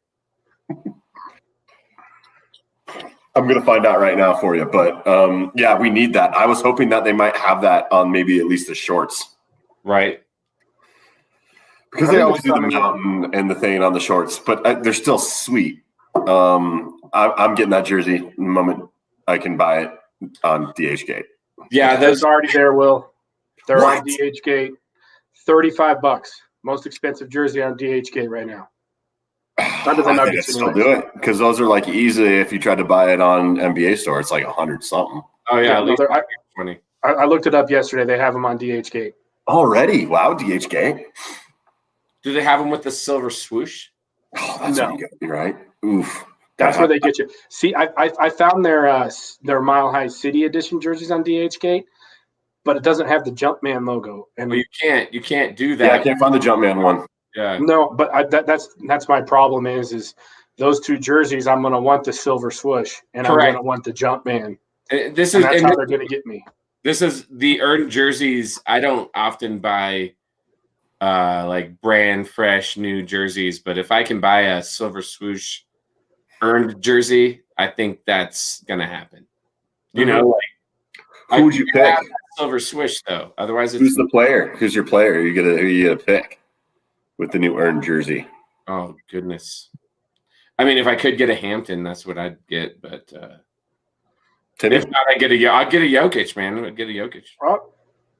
I'm going to find out right now for you. But, yeah, we need that. I was hoping that they might have that on maybe at least the shorts. Right. Because they always do the mountain and the thing on the shorts. But they're still sweet. I'm getting that jersey the moment I can buy it on DHgate. Yeah, that's already there, Will. They're on DHgate. $35. Most expensive jersey on DHgate right now. Under the Nuggets, still do it because those are like easily. If you tried to buy it on NBA store, it's like 100 something. Oh yeah, at least 20. I looked it up yesterday. They have them on DHgate already. Wow, DHgate. Do they have them with the silver swoosh? Oh, that's what you got to be right. Oof. That's where they get you. See, I found their Mile High City Edition jerseys on DHgate, but it doesn't have the Jumpman logo. And well, you can't do that. Yeah, I can't find the Jumpman one. Yeah. No, but that's my problem is those two jerseys. I'm going to want the silver swoosh, and I'm going to want the Jumpman. That's how they're going to get me. This is the earned jerseys. I don't often buy like brand fresh new jerseys, but if I can buy a silver swoosh earned jersey, I think that's gonna happen. You know, like who would you pick? Silver swoosh though. Otherwise, who's the player? Who's your player? Who you get to pick with the new earned jersey? Oh goodness! I mean, if I could get a Hampton, that's what I'd get. But if not, I'll get a Jokic, man. I'd get a Jokic.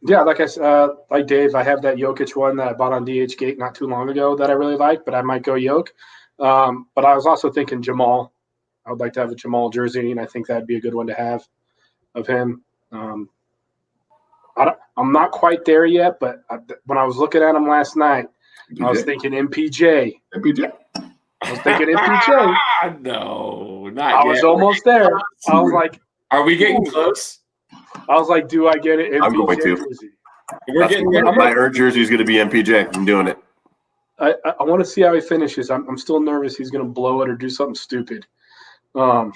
Yeah, like I said, like Dave, I have that Jokic one that I bought on DHgate not too long ago that I really like, but I might go Jokic. But I was also thinking Jamal. I would like to have a Jamal jersey, and I think that'd be a good one to have of him. I'm not quite there yet, but when I was looking at him last night, I was thinking MPJ. I was thinking MPJ. No, not I was almost there. I was like, are we getting close? I was like, do I get it? I'm going to. Jersey? We're getting my earned jersey is going to be MPJ. I'm doing it. I want to see how he finishes. I'm still nervous he's going to blow it or do something stupid. Yeah.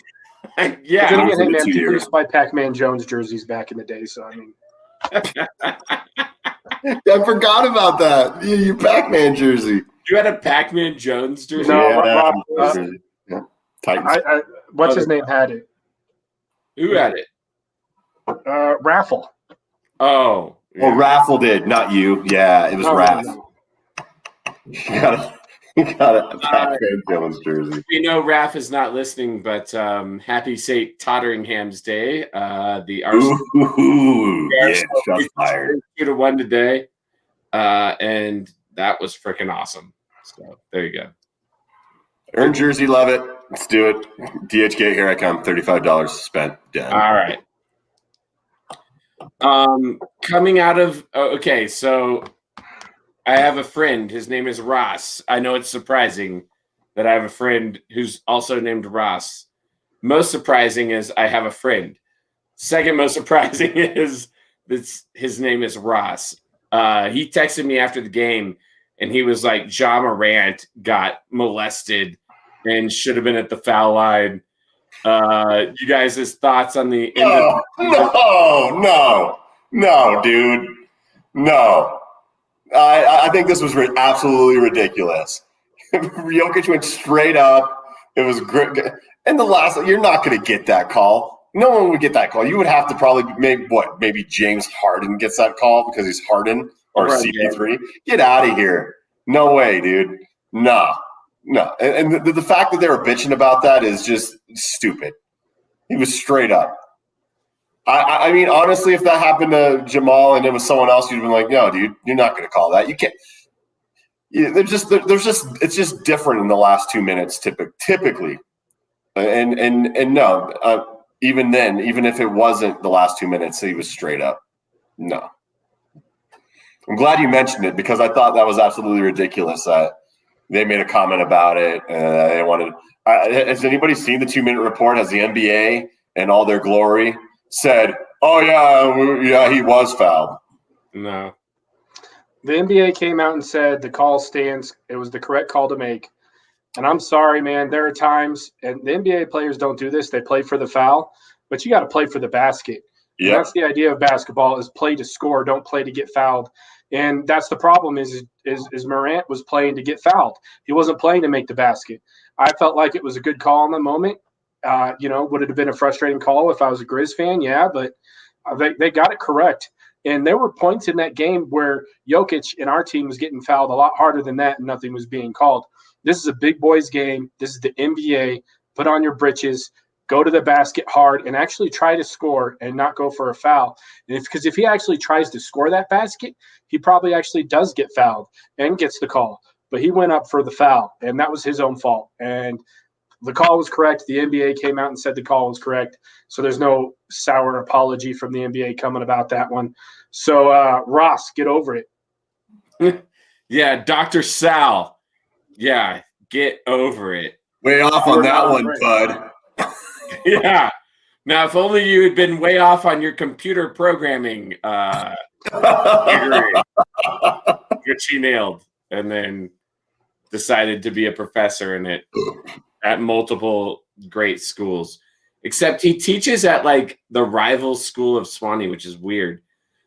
Then again, hey, man, people used to buy Pac-Man Jones jerseys back in the day, so I mean. I forgot about that. Your Pac-Man jersey. You had a Pac-Man Jones jersey? No, yeah. Titans. What's his name had it? Who had it? Raffle. Oh. Yeah. Well, Raffle did, not you. Yeah, it was Raff. No. You got a Pac-Man Jones jersey. We know Raph is not listening, but happy St. Totteringham's Day. The Arsenal, shots fired. 2-1 today. And that was freaking awesome. So there you go. Earned jersey, love it. Let's do it. DHgate, here I come. $35 spent. Done. All right. Coming out of okay, so I have a friend. His name is Ross. I know it's surprising that I have a friend who's also named Ross. Most surprising is I have a friend. Second most surprising is that his name is Ross. He texted me after the game, and he was like, Ja Morant got molested and should have been at the foul line. You guys' thoughts on the end of No, dude. No. I think this was absolutely ridiculous. Jokic went straight up. It was great. And the last, you're not going to get that call. No one would get that call. You would have to probably maybe James Harden gets that call because he's Harden or CP3. Get out of here. No way, dude. No. And the fact that they were bitching about that is just stupid. He was straight up. I mean, honestly, if that happened to Jamal and it was someone else, you'd have been like, no, dude, you're not going to call that. You can't. Yeah, it's just different in the last 2 minutes typically. And no, even then, even if it wasn't the last 2 minutes, he was straight up. No. I'm glad you mentioned it because I thought that was absolutely ridiculous that they made a comment about it. They wanted. Has anybody seen the 2-minute report? Has the NBA and all their glory said, "Oh yeah, he was fouled"? No. The NBA came out and said the call stands. It was the correct call to make. And I'm sorry, man. There are times, and the NBA players don't do this. They play for the foul, but you got to play for the basket. Yeah, that's the idea of basketball: is play to score, don't play to get fouled. And that's the problem. Is Morant was playing to get fouled. He wasn't playing to make the basket. I felt like it was a good call in the moment. Would it have been a frustrating call if I was a Grizz fan? Yeah, but they got it correct. And there were points in that game where Jokic and our team was getting fouled a lot harder than that, and nothing was being called. This is a big boys game. This is the NBA. Put on your britches, go to the basket hard, and actually try to score and not go for a foul. Because if he actually tries to score that basket, he probably actually does get fouled and gets the call. But he went up for the foul, and that was his own fault. And the call was correct. The NBA came out and said the call was correct. So there's no sour apology from the NBA coming about that one. So, Ross, get over it. Yeah, Dr. Sal. Yeah, get over it. Way off on that one, bud. Yeah. Now, if only you had been way off on your computer programming degree, which he nailed, and then decided to be a professor in it at multiple great schools. Except he teaches at like the rival school of Swanee, which is weird.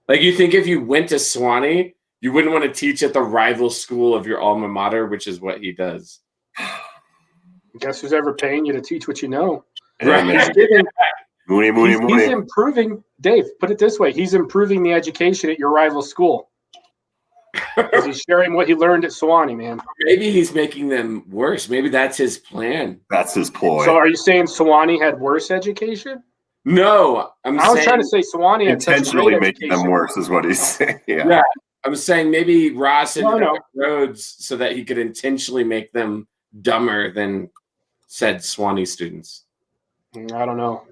Like you think if you went to Swanee, you wouldn't want to teach at the rival school of your alma mater, which is what he does. Guess who's ever paying you to teach what you know? Right. He's improving. Dave, put it this way. He's improving the education at your rival school. He's sharing what he learned at Swanee, man. Maybe he's making them worse. Maybe that's his plan. That's his ploy. So are you saying Swanee had worse education? No. I was trying to say Swanee had intentionally making them worse is what he's saying. Yeah. I'm saying maybe Ross ended up at Rhodes so that he could intentionally make them dumber than said Swanee students. I don't know.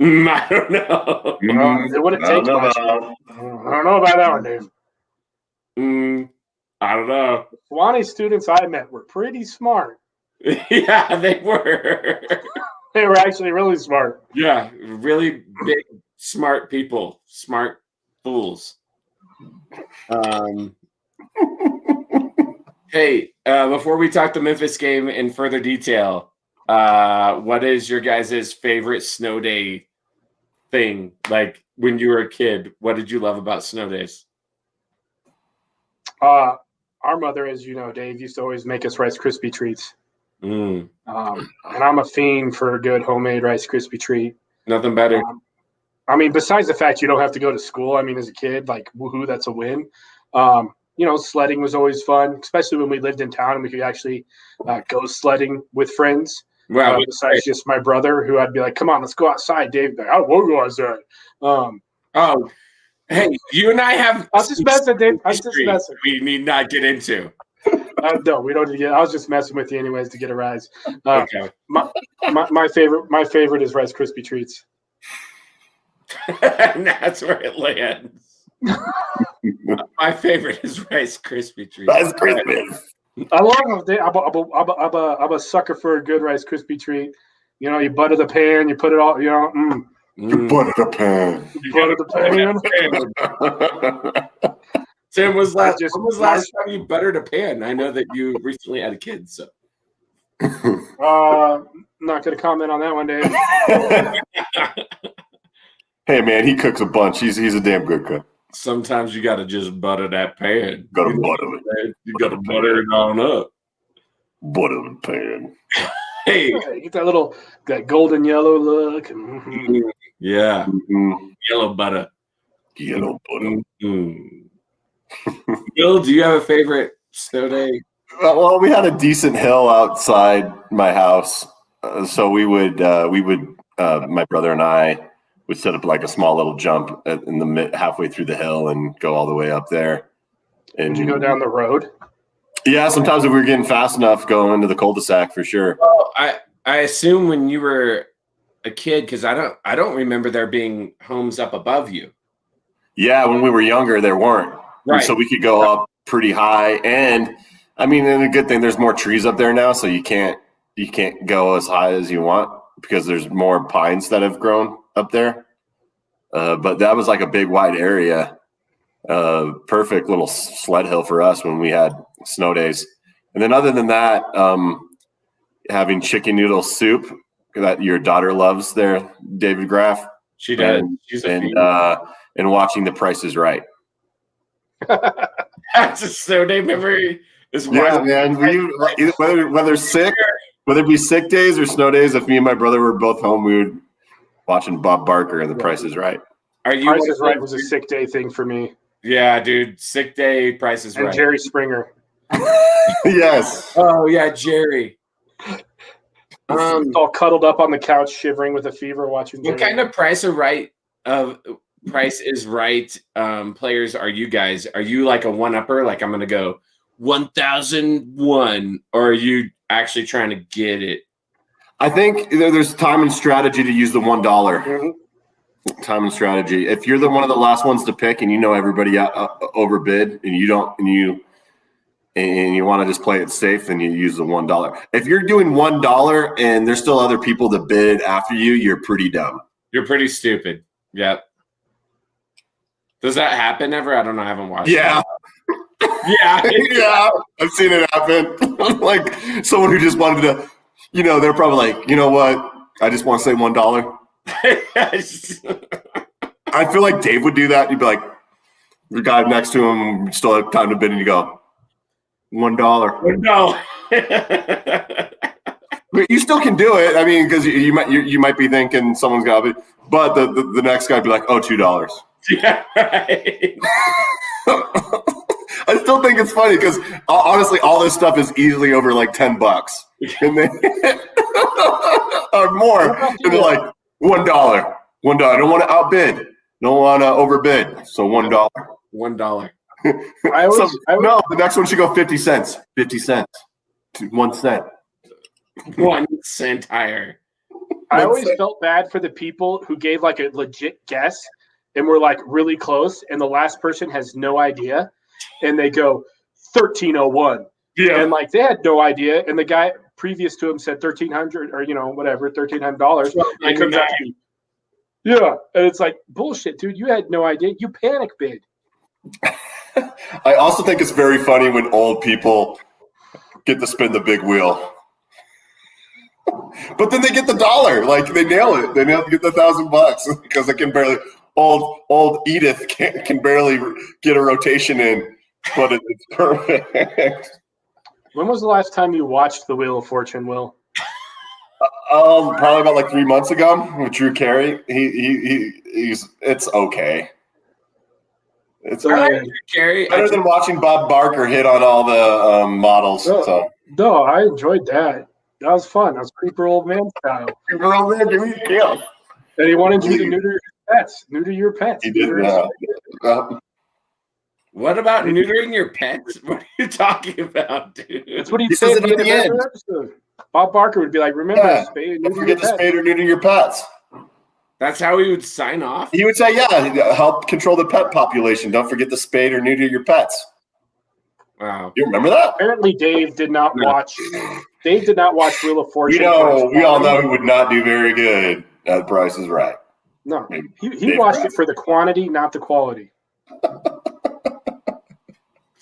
I don't know. It wouldn't take much. I don't know about that one, Dave. I don't know. Swanee students I met were pretty smart. Yeah, they were. They were actually really smart. Yeah, really big, smart people. Smart fools. Hey, before we talk the Memphis game in further detail, what is your guys' favorite snow day thing? Like when you were a kid, what did you love about snow days? Our mother, as you know, Dave, used to always make us Rice Krispie treats. And I'm a fiend for a good homemade Rice Krispie treat. Nothing better. I mean, besides the fact you don't have to go to school, I mean, as a kid, like, woohoo, that's a win. Sledding was always fun, especially when we lived in town and we could actually go sledding with friends. Wow. Besides just my brother, who I'd be like, come on, let's go outside, Dave. Like, I won't go outside. Hey, you and I have. I was just messing, Dave. I was just messing. We need not get into. No, we don't need to get. I was just messing with you, anyways, to get a rise. Okay. My favorite is Rice Krispie treats. And that's where it lands. My favorite is Rice Krispie treats. Rice Krispies. I love them. I'm a sucker for a good Rice Krispie treat. You know, you butter the pan, you put it all. You butter the pan. You butter the pan. Tim, when was last time you buttered a pan? I know that you recently had a kid, so. Not going to comment on that one, Dave. Hey, man, he cooks a bunch. He's a damn good cook. Sometimes you got to just butter that pan. You got to butter it. You got to butter it on up. Bottom pan. Hey, get that golden yellow look. Mm-hmm. Yeah, yellow butter. Yellow butter. Bill, do you have a favorite snow day? Well, we had a decent hill outside my house, so we would my brother and I would set up like a small little jump in the halfway through the hill and go all the way up there. And did you go down the road? Yeah, sometimes if we were getting fast enough, go into the cul-de-sac for sure. Well, I assume when you were a kid, because I don't remember there being homes up above you. Yeah, when we were younger, there weren't. Right. So we could go up pretty high, and I mean, and a good thing, there's more trees up there now, so you can't go as high as you want because there's more pines that have grown up there. But that was like a big wide area. Perfect little sled hill for us when we had snow days. And then other than that, having chicken noodle soup that your daughter loves there, David Graff. She does. And watching The Price is Right. That's a snow day memory. Yeah, man. Whether it be sick days or snow days, if me and my brother were both home, we would watching Bob Barker and The Price is Right. Price is Right was a sick day thing for me. Yeah, dude. Sick day, Price is Right. And Jerry Springer. Yes. Oh yeah, Jerry. All cuddled up on the couch, shivering with a fever, watching. What kind of Price is Right players are you guys? Are you like a one-upper? Like I'm gonna go 1001, or are you actually trying to get it? I think there's time and strategy to use the $1. Mm-hmm. Time and strategy. If you're one of the last ones to pick, and you know everybody overbid, and you want to just play it safe, then you use the $1. If you're doing $1 and there's still other people to bid after you, you're pretty dumb. You're pretty stupid. Yep. Does that happen ever? I don't know. I haven't watched. Yeah. Yeah. Yeah. I've seen it happen. Like someone who just wanted to, they're probably like, you know what? I just want to say $1. I feel like Dave would do that. He'd be like, the guy next to him still have time to bid, and you go, $1. No. But you still can do it. I mean, because you might be thinking someone's got to be, but the next guy would be like, oh, $2. Yeah, right. I still think it's funny because honestly, all this stuff is easily over like $10, and they or more. And they're like $1. I don't want to outbid. Don't want to overbid. So $1. $1. No, the next one should go 50 cents. 50 cents. 1 cent. 1 cent higher. I always felt bad for the people who gave like a legit guess and were like really close, and the last person has no idea, and they go 1301. Yeah, and like they had no idea, and the guy previous to him said 1,300 or whatever, $1,300. And it comes out to me. Yeah, and it's like bullshit, dude. You had no idea. You panic bid. I also think it's very funny when old people get to spin the big wheel. But then they get the $1. Like they nail it. They get the $1,000 because they can barely. Old Edith can barely get a rotation in, but it's perfect. When was the last time you watched The Wheel of Fortune, Will? Probably about like 3 months ago with Drew Carey. It's okay. It's Drew Carey. Better than watching Bob Barker hit on all the models. No, I enjoyed that. That was fun. That was creeper old man style. Creeper old man, give me a kill. And he wanted you to neuter your pets. He did. What about neutering your pets? What are you talking about, dude? That's what he said at the end. Episode. Bob Barker would be like, "Remember, don't forget to spay or neuter your pets." That's how he would sign off. He would say, "Yeah, help control the pet population. Don't forget to spay or neuter your pets." Wow, you remember that? Apparently, Dave did not watch. Dave did not watch Wheel of Fortune. We all know he would not do very good at Price is Right. No, he watched it for the quantity, not the quality.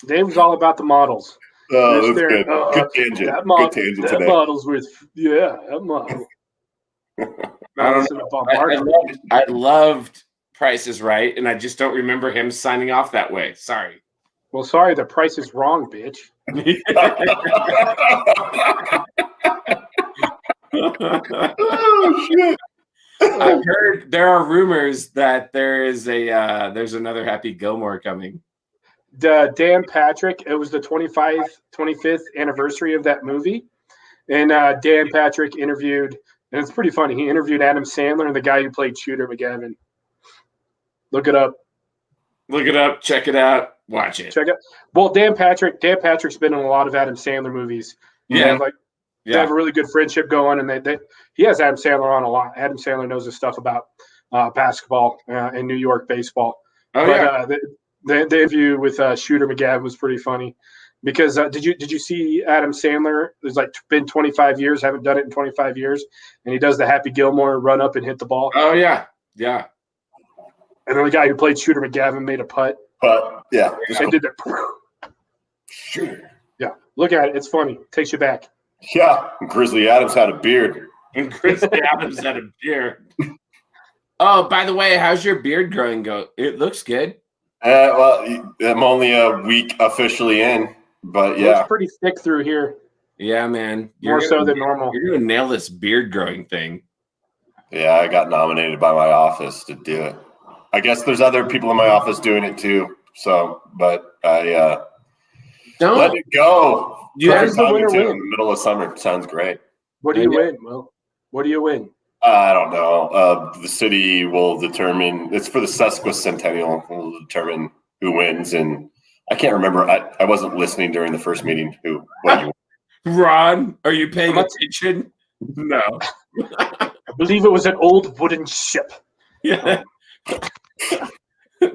Dave was all about the models. Oh, that's good. Good tangent. Good tangent that today. model's worth, that model. I loved Price is Right, and I just don't remember him signing off that way. Sorry. Well, sorry, the price is wrong, bitch. Oh shit! I've heard there are rumors that there's another Happy Gilmore coming. Dan Patrick, it was the 25th anniversary of that movie. And Dan Patrick interviewed, and it's pretty funny. He interviewed Adam Sandler and the guy who played Shooter McGavin. Look it up. Look it up. Check it out. Watch it. Check it. Well, Dan Patrick's been in a lot of Adam Sandler movies. Yeah. They have a really good friendship going, and he has Adam Sandler on a lot. Adam Sandler knows his stuff about basketball and New York baseball. Oh, but, yeah. The interview with Shooter McGavin was pretty funny because did you see Adam Sandler? It's like been 25 years, haven't done it in 25 years, and he does the Happy Gilmore run up and hit the ball. Oh yeah, yeah. And then the guy who played Shooter McGavin made a putt. Yeah, and did that. Sure. Yeah, look at it. It's funny. Takes you back. Yeah, Grizzly Adams had a beard. And Grizzly Adams had a beard. Oh, by the way, how's your beard growing? It looks good. Well, I'm only a week officially in, but yeah. It's pretty thick through here. Yeah, man. More so than normal. You're going to nail this beard growing thing. Yeah, I got nominated by my office to do it. I guess there's other people in my office doing it too. So, but I don't let it go. You have the winner win. In the middle of summer. Sounds great. What do you win, Will? What do you win? I don't know. The city will determine. It's for the sesquicentennial. Will determine who wins, and I can't remember. I wasn't listening during the first meeting. Ron, are you paying attention? No. I believe it was an old wooden ship. Yeah.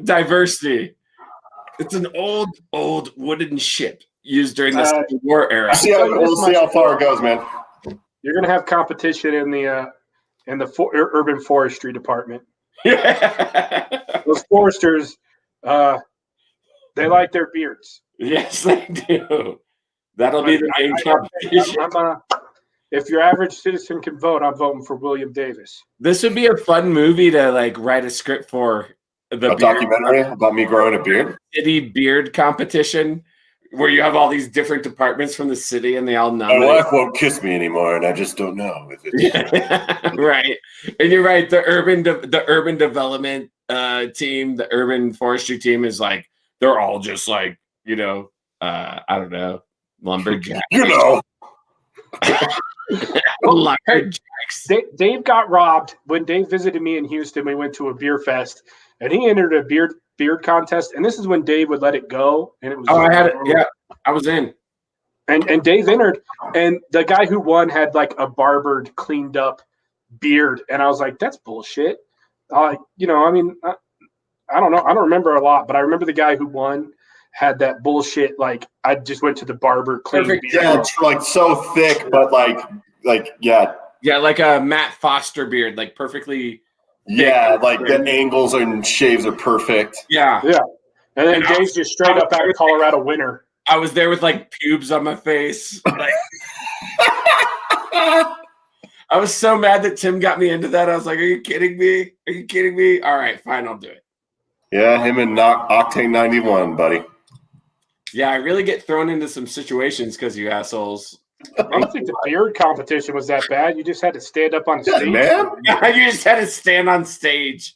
Diversity. It's an old wooden ship used during the Civil War era. We'll see how far it goes, man. You're gonna have competition in the urban forestry department. Those foresters, they like their beards. Yes, they do. That'll be the main competition. If your average citizen can vote, I'm voting for William Davis. This would be a fun movie to write a script for. A documentary about me growing a beard? City beard competition where you have all these different departments from the city and they all nominate. My wife won't kiss me anymore and I just don't know if it's right. And you're right. The urban development team, the urban forestry team is they're all just I don't know, lumberjacks. Lumberjacks. Dave got robbed when Dave visited me in Houston. We went to a beer fest, and he entered a beard contest. And this is when Dave would let it go, and it was. Oh, I had it. Yeah, I was in. And Dave entered, and the guy who won had a barbered, cleaned up beard, and I was like, "That's bullshit." I don't know. I don't remember a lot, but I remember the guy who won had that bullshit. I just went to the barber, clean beard. Yeah, it's so thick, but yeah. Yeah, like a Matt Foster beard, perfectly. Yeah, the angles and shaves are perfect. Yeah. Yeah. And then Dave's just straight up out of Colorado winter. I was there with pubes on my face. I was so mad that Tim got me into that. I was like, are you kidding me? Are you kidding me? All right, fine, I'll do it. Yeah, him and Octane 91, buddy. Yeah, I really get thrown into some situations because you assholes. I don't think the beard competition was that bad. You just had to stand up on stage. Man. You just had to stand on stage.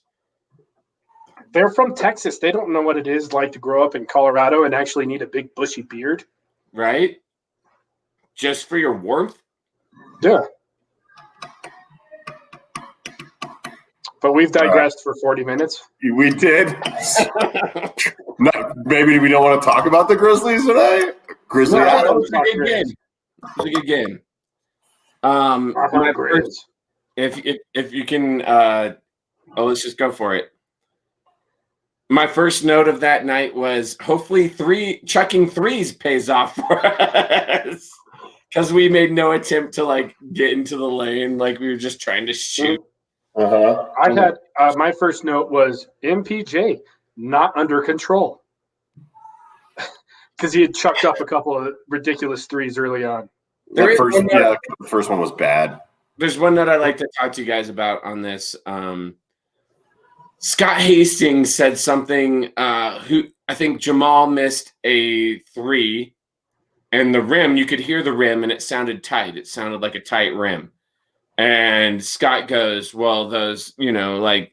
They're from Texas. They don't know what it is like to grow up in Colorado and actually need a big bushy beard. Right? Just for your warmth? Yeah. But we've digressed for 40 minutes. We did. Maybe we don't want to talk about the Grizzlies today? Grizzlies. It was a good game. It was a good game. If you can, let's just go for it. My first note of that night was hopefully chucking threes pays off for us because we made no attempt to get into the lane. We were just trying to shoot. Uh-huh. I had my first note was MPJ not under control because he had chucked up a couple of ridiculous threes early on. The first one was bad. There's one that I'd like to talk to you guys about on this. Scott Hastings said something. I think Jamal missed a 3, and the rim, you could hear the rim, and it sounded tight. It sounded like a tight rim. And Scott goes, well, those, tight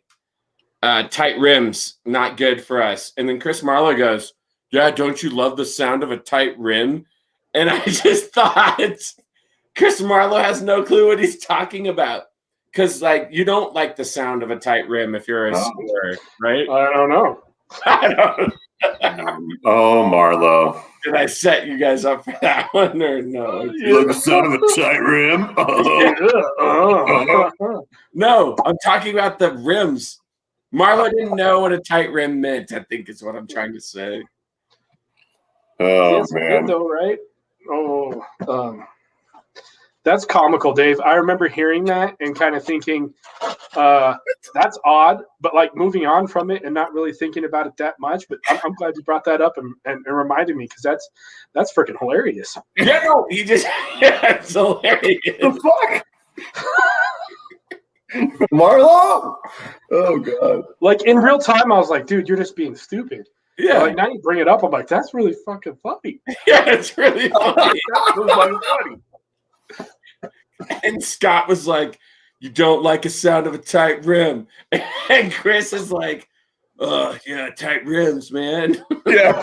rims, not good for us. And then Chris Marlowe goes, yeah, don't you love the sound of a tight rim? And I just thought Chris Marlowe has no clue what he's talking about. Because, you don't like the sound of a tight rim if you're a scorer, right? I don't know. Oh, Marlowe. Did I set you guys up for that one or no? You like the sound of a tight rim? No, I'm talking about the rims. Marlowe didn't know what a tight rim meant, I think is what I'm trying to say. Oh, man. Though, right? Oh, that's comical, Dave. I remember hearing that and kind of thinking, that's odd, but moving on from it and not really thinking about it that much. But I'm glad you brought that up and reminded me, because that's freaking hilarious. Yeah, no, it's hilarious. The fuck? Marlowe? Oh, God. In real time, I was like, dude, you're just being stupid. Yeah. Now you bring it up, I'm like, that's really fucking funny. Yeah, it's really funny. That's really funny. And Scott was like, you don't like the sound of a tight rim. And Chris is like, oh, yeah, tight rims, man. Yeah.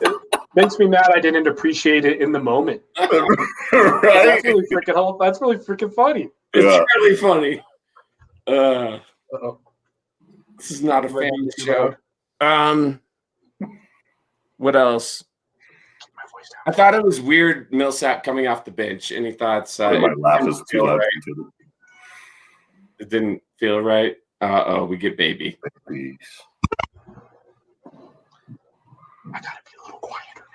It makes me mad I didn't appreciate it in the moment. Right? That's really freaking funny. It's really funny. This is not a family show. What else? I thought it was weird, Millsap coming off the bench. Any thoughts? My laugh is too loud. It didn't feel right. We get baby. Please. I gotta be a little quieter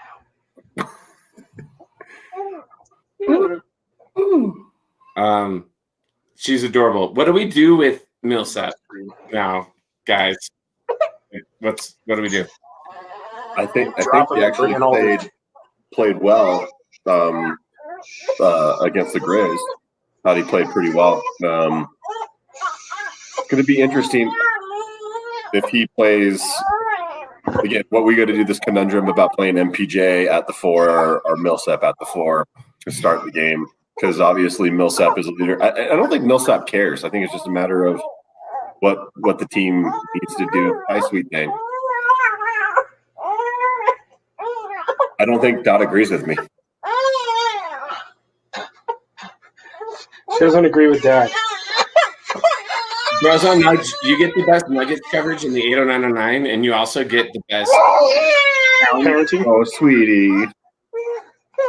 now. She's adorable. What do we do with Millsap now, guys? What do we do? I think he actually played well against the Grizz. Thought he played pretty well. It's going to be interesting if he plays again. What we got to do this conundrum about playing MPJ at the 4 or Millsap at the 4 to start the game, because obviously Millsap is a leader. I don't think Millsap cares. I think it's just a matter of what the team needs to do. Hi, sweet thing. I don't think Dot agrees with me. She doesn't agree with that. Bros on Nuggs, you get the best Nuggets coverage in the 80909, and you also get the best parenting. Oh, sweetie.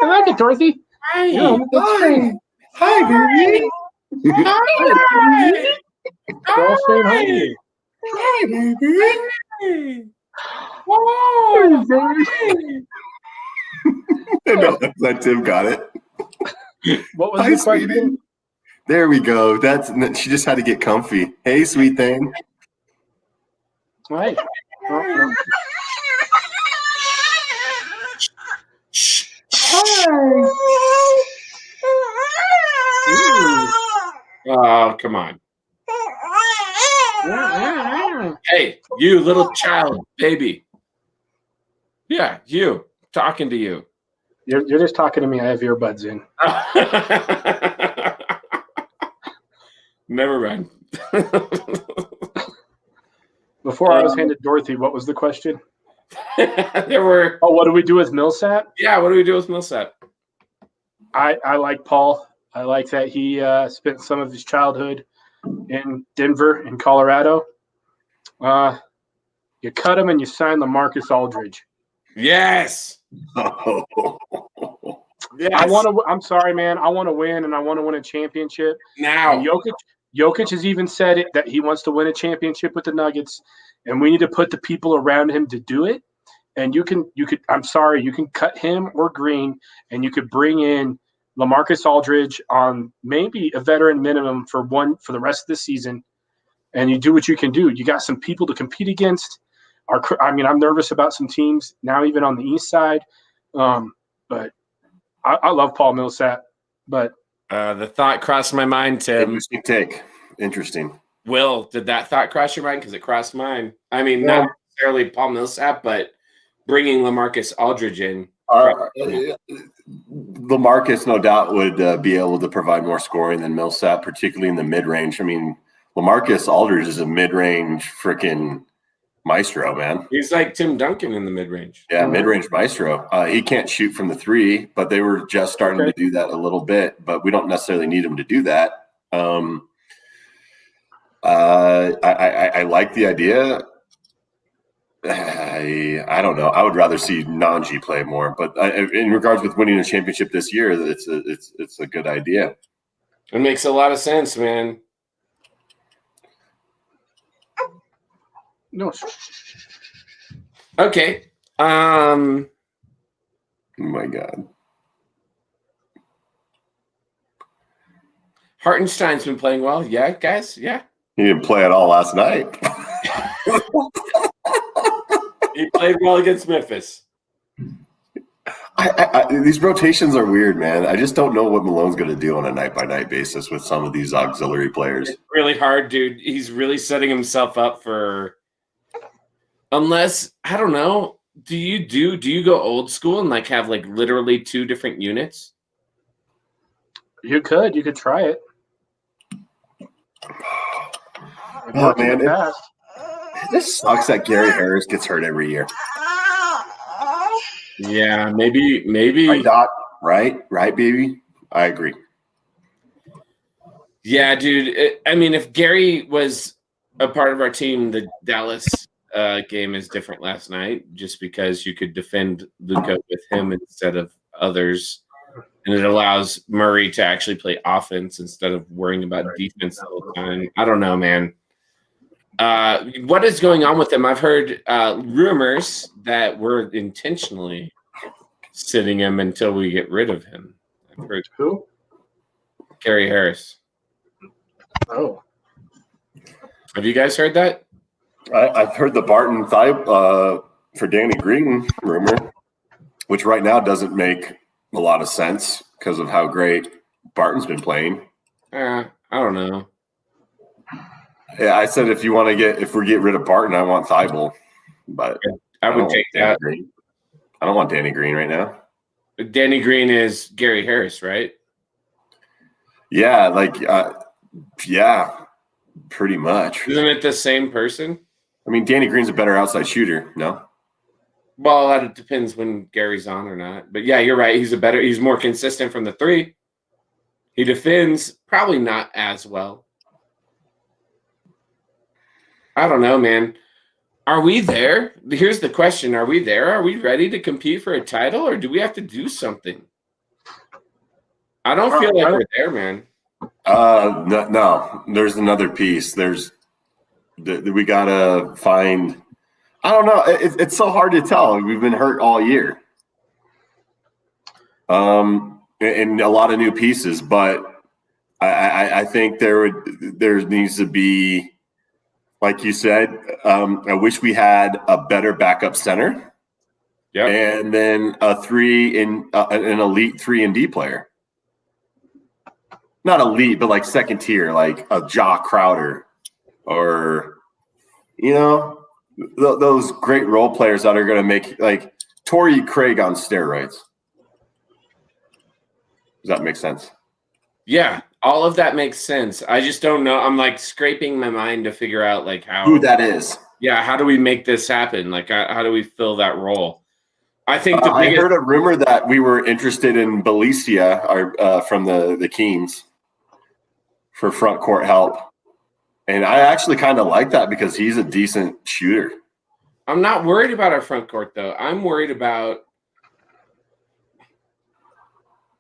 I like it, Dorothy. Hi. Yeah, Hi. Hi, baby. Hi. Hi. Hi, baby. Whoa. No, that Tim got it. What was the question? There we go. She just had to get comfy. Hey, sweet thing. Right. Oh, come on. Hey, you little child, baby. Yeah, you. Talking to you. You're just talking to me. I have earbuds in. Never mind. Before I was handed Dorothy, what was the question? There were. Oh, what do we do with Millsap? Yeah, what do we do with Millsap? I like Paul. I like that he spent some of his childhood in Denver and Colorado. You cut him and you sign LaMarcus Aldridge. Yes. Yes. I'm sorry, man. I want to win, and I want to win a championship. Now, and Jokic has even said it that he wants to win a championship with the Nuggets, and we need to put the people around him to do it. And you could. I'm sorry, you can cut him or Green, and you could bring in LaMarcus Aldridge on maybe a veteran minimum for the rest of the season, and you do what you can do. You got some people to compete against. I'm nervous about some teams now, even on the East side, but I love Paul Millsap. But the thought crossed my mind, Tim. Interesting take. Interesting. Will, did that thought cross your mind? Because it crossed mine. I mean, not necessarily Paul Millsap, but bringing LaMarcus Aldridge in. LaMarcus, no doubt, would be able to provide more scoring than Millsap, particularly in the mid-range. I mean, LaMarcus Aldridge is a mid-range freaking maestro, man. He's like Tim Duncan in the mid-range. Yeah, mid-range maestro. He can't shoot from the three, but they were just starting to do that a little bit. But we don't necessarily need him to do that. I like the idea. I don't know. I would rather see Nanji play more, but in regards with winning a championship this year, it's a good idea. It makes a lot of sense, man. No. Okay. Oh my God. Hartenstein's been playing well. Yeah, guys. Yeah. He didn't play at all last night. He played well against Memphis. These rotations are weird, man. I just don't know what Malone's going to do on a night-by-night basis with some of these auxiliary players. It's really hard, dude. He's really setting himself up for – unless, I don't know, do you go old school and like have like literally 2 different units? You could try it. Oh, man. This sucks that Gary Harris gets hurt every year. Yeah, maybe. Right, Doc? Right, baby? I agree. Yeah, dude. I mean, if Gary was a part of our team, the Dallas game is different last night just because you could defend Luka with him instead of others. And it allows Murray to actually play offense instead of worrying about defense the whole time. I don't know, man. What is going on with him? I've heard rumors that we're intentionally sitting him until we get rid of him. I've heard who? Gary Harris. Oh. Have you guys heard that? I've heard the Barton for Danny Green rumor, which right now doesn't make a lot of sense because of how great Barton's been playing. I don't know. Yeah, I said if we get rid of Barton, I want Thibault, but I would take that. I don't want Danny Green right now. Danny Green is Gary Harris, right? Yeah, yeah, pretty much. Isn't it the same person? I mean, Danny Green's a better outside shooter, no? Well, that depends when Gary's on or not. But yeah, you're right. He's more consistent from the 3. He defends probably not as well. I don't know, man. Are we there? Here's the question. Are we there? Are we ready to compete for a title, or do we have to do something? I don't feel like we're there, man. No. There's another piece. We got to find – I don't know. It's so hard to tell. We've been hurt all year. And a lot of new pieces, but I think there needs to be – like you said, I wish we had a better backup center. Yeah, and then an elite 3-and-D player. Not elite, but like second tier, like a Jaw Crowder, or those great role players that are going to make like Torrey Craig on steroids. Does that make sense? Yeah. All of that makes sense. I just don't know. I'm like scraping my mind to figure out like who that is. Yeah, how do we make this happen? Like, how do we fill that role? I think I heard a rumor that we were interested in Belicia, from the Kings, for front court help, and I actually kind of like that because he's a decent shooter. I'm not worried about our front court though. I'm worried about.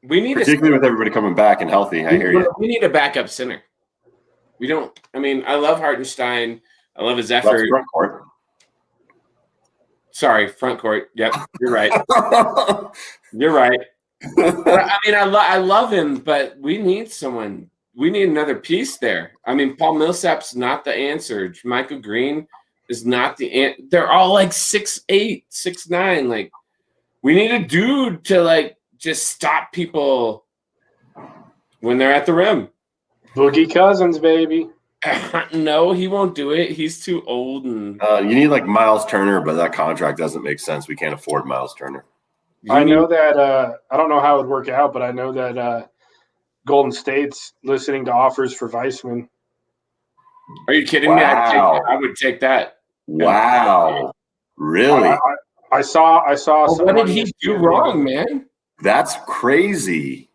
We need particularly with everybody coming back and healthy. I hear you. We need a backup center. We don't. I mean, I love Hartenstein. I love his effort. That's front court. Sorry, front court. Yep, you're right. You're right. I mean, I love him, but we need someone. We need another piece there. I mean, Paul Millsap's not the answer. Michael Green is not the answer. They're all like 6'8", 6'9". Like, we need a dude to like just stop people when they're at the rim. Boogie Cousins, baby. No, he won't do it. He's too old. And you need like Miles Turner, but that contract doesn't make sense. We can't afford Miles Turner. I know that I don't know how it would work out, but I know that Golden State's listening to offers for Weissman. Are you kidding me? I would take that. Wow. Really? I saw. What did he do wrong, man? That's crazy.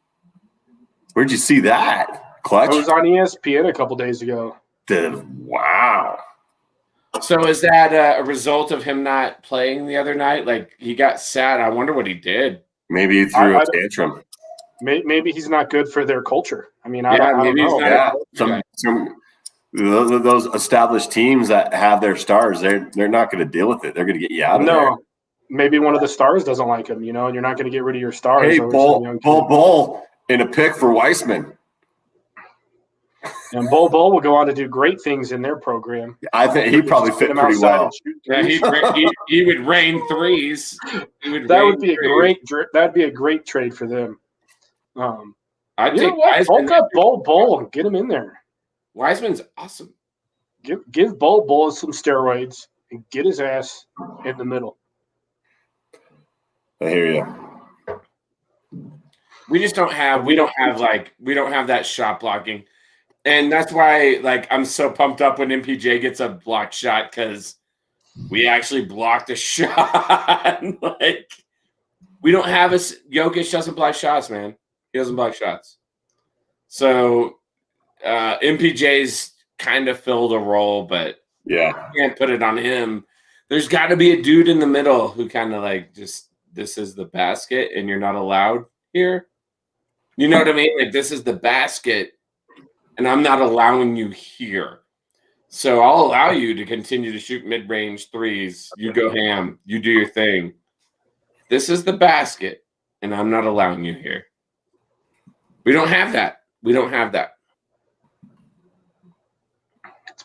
Where'd you see that? Clutch? It was on ESPN a couple days ago. Wow. So is that a result of him not playing the other night? Like he got sad. I wonder what he did. Maybe he threw a tantrum. Maybe he's not good for their culture. I mean, I don't know. Those established teams that have their stars, they're not going to deal with it. They're going to get you out of there. No, maybe one of the stars doesn't like him, and you're not going to get rid of your stars. Hey, Bull in a pick for Weissman. And Bull will go on to do great things in their program. I think he probably fit pretty well. Yeah, he would rain threes. That'd be a great trade for them. I'd take bulk up Bull and get him in there. Wiseman's awesome. Give Bull some steroids and get his ass in the middle. I hear you. We don't have that shot blocking. And that's why, I'm so pumped up when MPJ gets a blocked shot because we actually blocked a shot. We don't have Jokic doesn't block shots, man. He doesn't block shots. So MPJ's kind of filled a role, but yeah, you can't put it on him. There's got to be a dude in the middle who kind of this is the basket and you're not allowed here. You know what I mean? This is the basket. And I'm not allowing you here. So I'll allow you to continue to shoot mid-range threes. You go ham. You do your thing. This is the basket, and I'm not allowing you here. We don't have that. Let's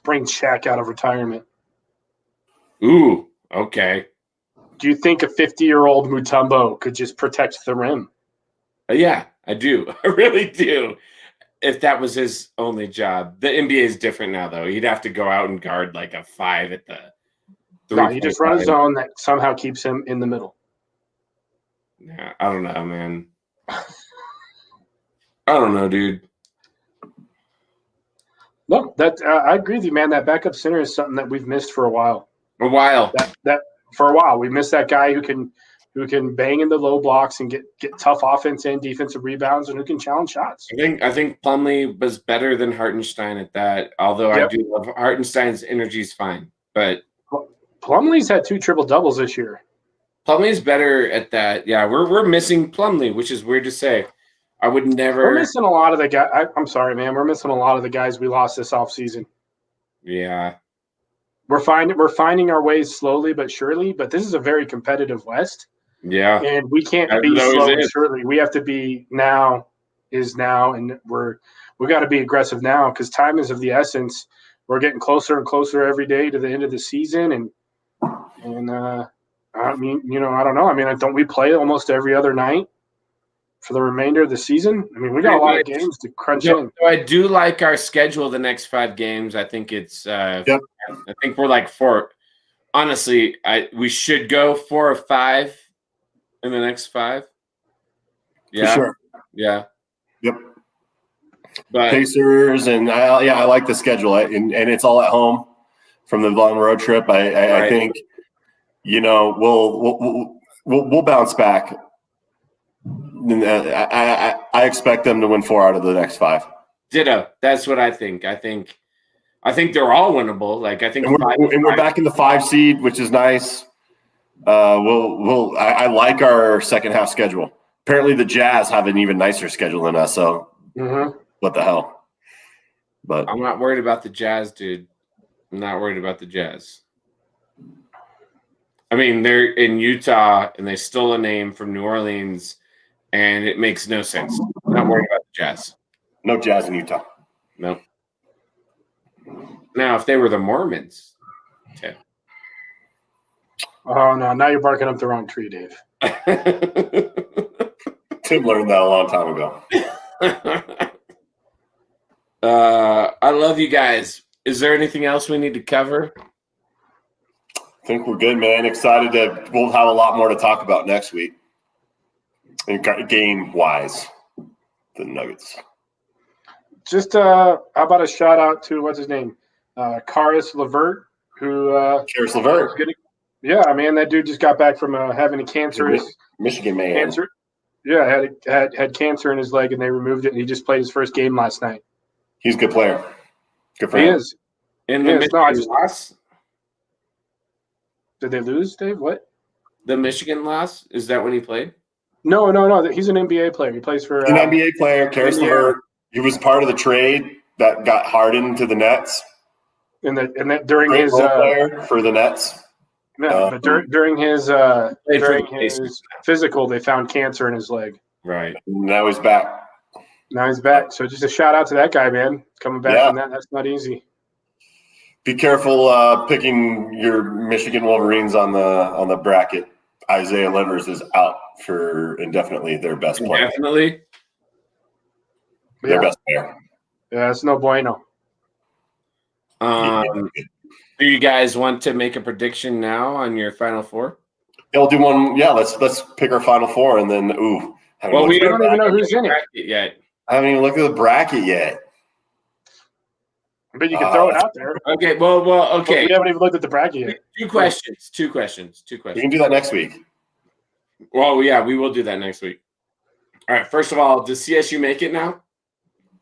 bring Shaq out of retirement. Ooh, okay. Do you think a 50-year-old Mutombo could just protect the rim? Yeah, I do. I really do. If that was his only job. The NBA is different now, though. He'd have to go out and guard a 5 at the 3. No, he just run a zone that somehow keeps him in the middle. Yeah, I don't know, man. I don't know, dude. No, I agree with you, man. That backup center is something that we've missed for a while. That for a while we missed that guy who can bang in the low blocks and get tough offense and defensive rebounds and who can challenge shots. I think Plumlee was better than Hartenstein at that. Although I do love Hartenstein's energy is fine, but Plumlee's had 2 triple doubles this year. Plumlee's better at that. Yeah, we're missing Plumlee, which is weird to say. I would never. We're missing a lot of the guys. I'm sorry, man. We're missing a lot of the guys we lost this offseason. Yeah. We're finding our ways slowly but surely, but this is a very competitive West. Yeah. And we can't be slow and surely. We have to be now, and we got to be aggressive now because time is of the essence. We're getting closer and closer every day to the end of the season, and I mean, I don't know. I mean, don't we play almost every other night for the remainder of the season? I mean, we got a lot of games to crunch in. So I do like our schedule the next 5 games. I think it's I think we're 4. Honestly, we should go 4 or 5 in the next 5. Yeah. For sure. Yeah. Yep. But Pacers and I like the schedule and it's all at home from the long road trip. I think we'll bounce back. I expect them to win 4 out of the next 5. Ditto. That's what I think. I think they're all winnable. I think we're back in the 5 seed, which is nice. I like our second half schedule. Apparently, the Jazz have an even nicer schedule than us. So, What the hell? But I'm not worried about the Jazz, dude. I'm not worried about the Jazz. I mean, they're in Utah and they stole a name from New Orleans, and it makes no sense. I'm not worried about the Jazz. No Jazz in Utah. No. Now, if they were the Mormons, okay. Oh, no. Now you're barking up the wrong tree, Dave. Tim learned that a long time ago. I love you guys. is there anything else we need to cover? I think we're good, man. Excited that we'll have a lot more to talk about next week. And game-wise, the Nuggets. Just how about a shout out to what's his name, Caris LeVert, who Caris LeVert. Yeah, man, that dude just got back from having a cancerous Michigan man. Cancer. Yeah, had cancer in his leg, and they removed it, and he just played his first game last night. He's a good player. Good for him. He is. In the Michigan loss? Did they lose, Dave? What? The Michigan loss? Is that when he played? No. He's an NBA player. He plays for an NBA player, Caris LeVert. He was part of the trade that got Harden to the Nets. And during his player for the Nets. Yeah, but during his physical, they found cancer in his leg. Right. Now he's back. So just a shout out to that guy, man. Coming back from that, that's not easy. Be careful picking your Michigan Wolverines on the bracket. Isaiah Livers is out for indefinitely. Their best player. Definitely. Their best player. Yeah, it's no bueno. Do you guys want to make a prediction now on your Final Four? Yeah, we'll do one. Yeah, let's pick our Final Four, and then we don't even know who's in it yet. I haven't even looked at the bracket yet. But you can throw it out there. Okay. Well. Okay. We haven't even looked at the bracket yet. Two questions. We can do that next week. Well, yeah, we will do that next week. All right. First of all, does CSU make it now?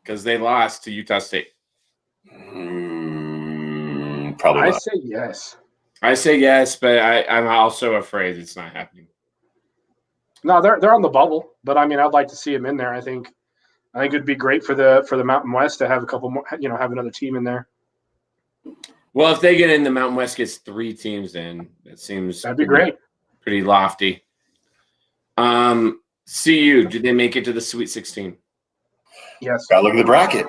Because they lost to Utah State. Probably not. I say yes, but I'm also afraid it's not happening. No, they're on the bubble, but I mean, I'd like to see them in there. I think it'd be great for the Mountain West to have a couple more, have another team in there. Well, if they get in, the Mountain West gets 3 teams in. That seems that'd be great. Pretty lofty. CU, did they make it to the Sweet 16? Yes. Gotta look at the bracket.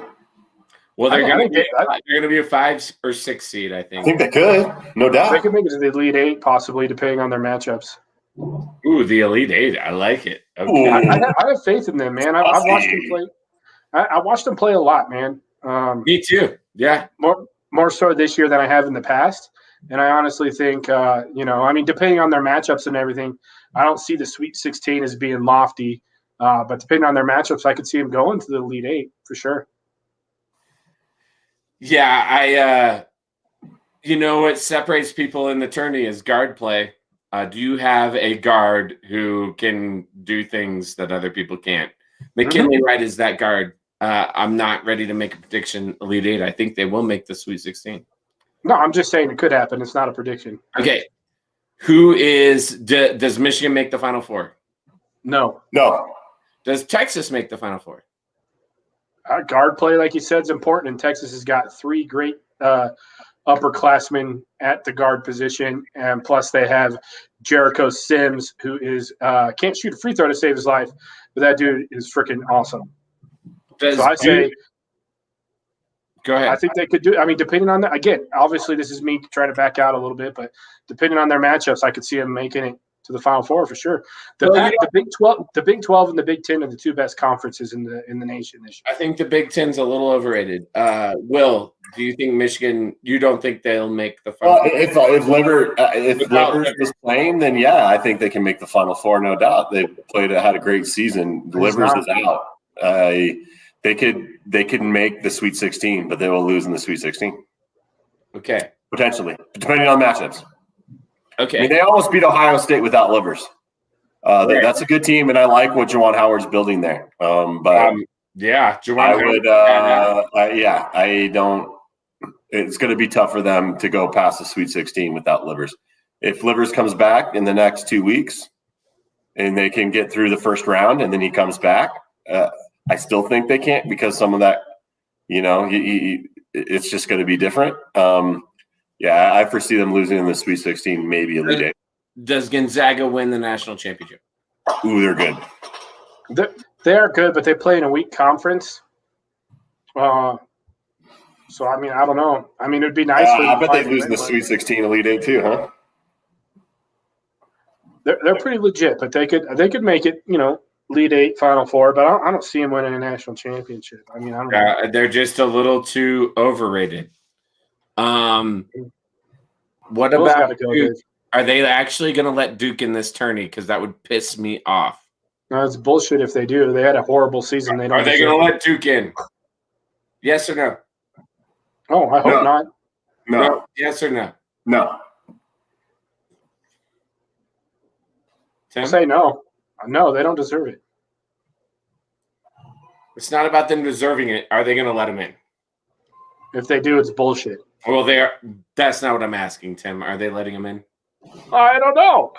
Well, they're going to be a 5 or 6 seed, I think. I think they could, no doubt. They could make it to the Elite 8, possibly, depending on their matchups. Ooh, the Elite 8. I like it. Okay. I have faith in them, man. I've watched them play. I watched them play a lot, man. Me too. Yeah. More so this year than I have in the past. And I honestly think, depending on their matchups and everything, I don't see the Sweet 16 as being lofty. But depending on their matchups, I could see them going to the Elite 8 for sure. Yeah, what separates people in the tourney is guard play. Do you have a guard who can do things that other people can't? McKinley Wright is that guard. I'm not ready to make a prediction Elite 8. I think they will make the Sweet 16. No, I'm just saying it could happen. It's not a prediction. Okay. Does Michigan make the Final Four? No. Does Texas make the Final Four? Guard play, like you said, is important, and Texas has got 3 great upperclassmen at the guard position, and plus they have Jericho Sims, who is can't shoot a free throw to save his life, but that dude is freaking awesome. So I say, go ahead. I think they could do. I mean, depending on that, again, obviously this is me trying to back out a little bit, but depending on their matchups, I could see them making it to the Final Four for sure. The Big 12 and the Big 10 are the 2 best conferences in the nation this year. I think the Big 10's a little overrated. Will, do you think Michigan? You don't think they'll make the Final Four? If Livers was playing, then yeah, I think they can make the Final Four, no doubt. They had a great season. Livers is out. They could make the Sweet 16, but they will lose in the Sweet 16. Okay, potentially, depending on matchups. Okay. I mean, they almost beat Ohio State without Livers. That's a good team, and I like what Juwan Howard's building there. Juwan I don't. It's going to be tough for them to go past the Sweet 16 without Livers. If Livers comes back in the next 2 weeks, and they can get through the first round, and then he comes back, I still think they can't because some of that, it's just going to be different. Yeah, I foresee them losing in the Sweet 16, maybe Elite 8. Does Gonzaga win the national championship? Ooh, they're good. They are good, but they play in a weak conference. So, I mean, I don't know. I mean, it would be nice. I bet they lose in the Sweet 16 Elite 8 too, huh? They're pretty legit, but they could make it, Elite 8, Final Four, but I don't see them winning a national championship. I mean, I don't know. They're just a little too overrated. What Will's about go, Duke? Are they actually going to let Duke in this tourney? Because that would piss me off. No, it's bullshit if they do. They had a horrible season. Are they going to let Duke in? Yes or no? Oh, I hope not. No. Yes or no? No. Tim? I'll say no. No, they don't deserve it. It's not about them deserving it. Are they going to let them in? If they do, it's bullshit. Well, that's not what I'm asking, Tim. Are they letting them in? I don't know.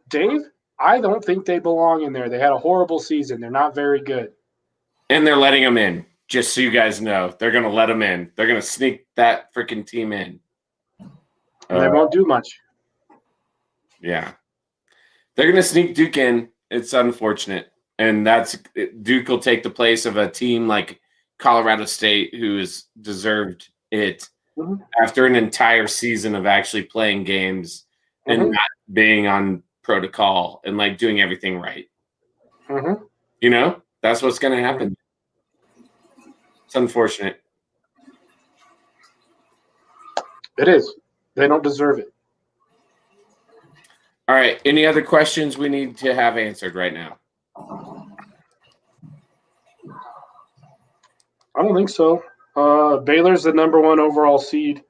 Dave, I don't think they belong in there. They had a horrible season. They're not very good. And they're letting them in. Just so you guys know, they're going to let them in. They're going to sneak that freaking team in. They won't do much. Yeah. They're going to sneak Duke in. It's unfortunate. And Duke will take the place of a team like Colorado State, who has deserved it after an entire season of actually playing games and not being on protocol and like doing everything right. You know, that's what's going to happen. It's unfortunate. It is. They don't deserve it. All right. Any other questions we need to have answered right now? I don't think so. Baylor's the number 1 overall seed.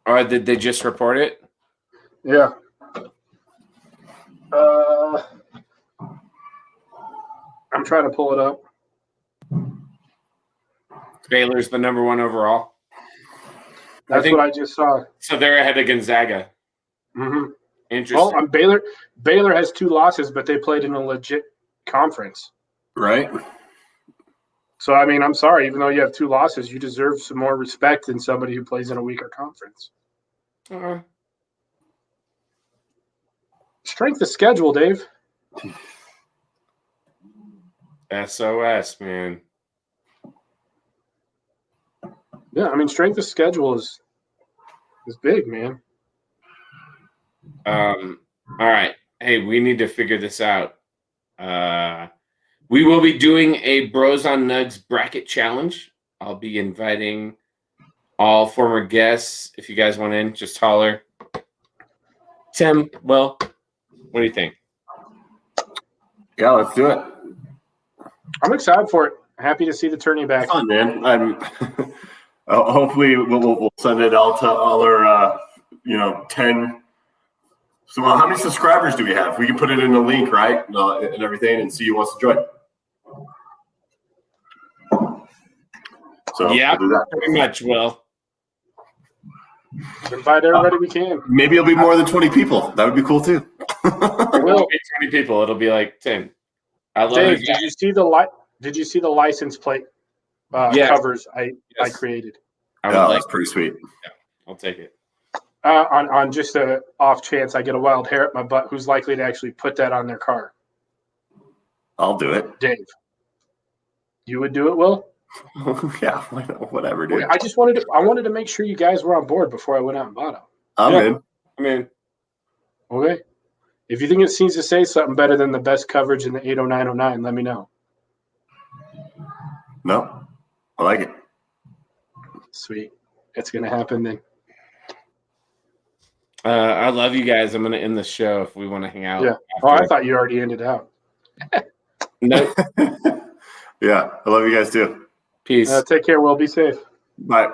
Or did they just report it? Yeah. I'm trying to pull it up. Baylor's the number 1 overall. That's what I just saw. So they're ahead of Gonzaga. Interesting. Well, Baylor has 2 losses, but they played in a legit conference. Right. So, I mean, I'm sorry. Even though you have 2 losses, you deserve some more respect than somebody who plays in a weaker conference. Strength of schedule, Dave. SOS, man. Yeah, I mean, strength of schedule is big, man. All right. Hey, we need to figure this out. We will be doing a Bros on Nuggs bracket challenge. I'll be inviting all former guests. If you guys want in, just holler. Tim, well, what do you think? Yeah, let's do it. I'm excited for it. Happy to see the tourney back. Fun, man. I'm hopefully we'll send it out to all our 10. So how many subscribers do we have? We can put it in the link, right? And everything, and see who wants to join. So yeah, we'll pretty much will. Invite everybody we can. Maybe it'll be more than 20 people. That would be cool too. It won't be 20 people. It'll be like 10. I love Dave, it. did you see the license plate covers I created? That's pretty sweet. Yeah, I'll take it. On just a off chance I get a wild hair at my butt, who's likely to actually put that on their car? I'll do it. Dave. You would do it, Will? Yeah, whatever, dude. I wanted to make sure you guys were on board before I went out and bought them. I'm in. Okay. If you think it seems to say something better than the best coverage in the 80909, let me know. No, I like it. Sweet. It's going to happen then. I love you guys. I'm going to end the show if we want to hang out. Yeah. Oh, I thought you already ended out. No. Yeah. I love you guys too. Peace. Take care. Will. Be safe. Bye.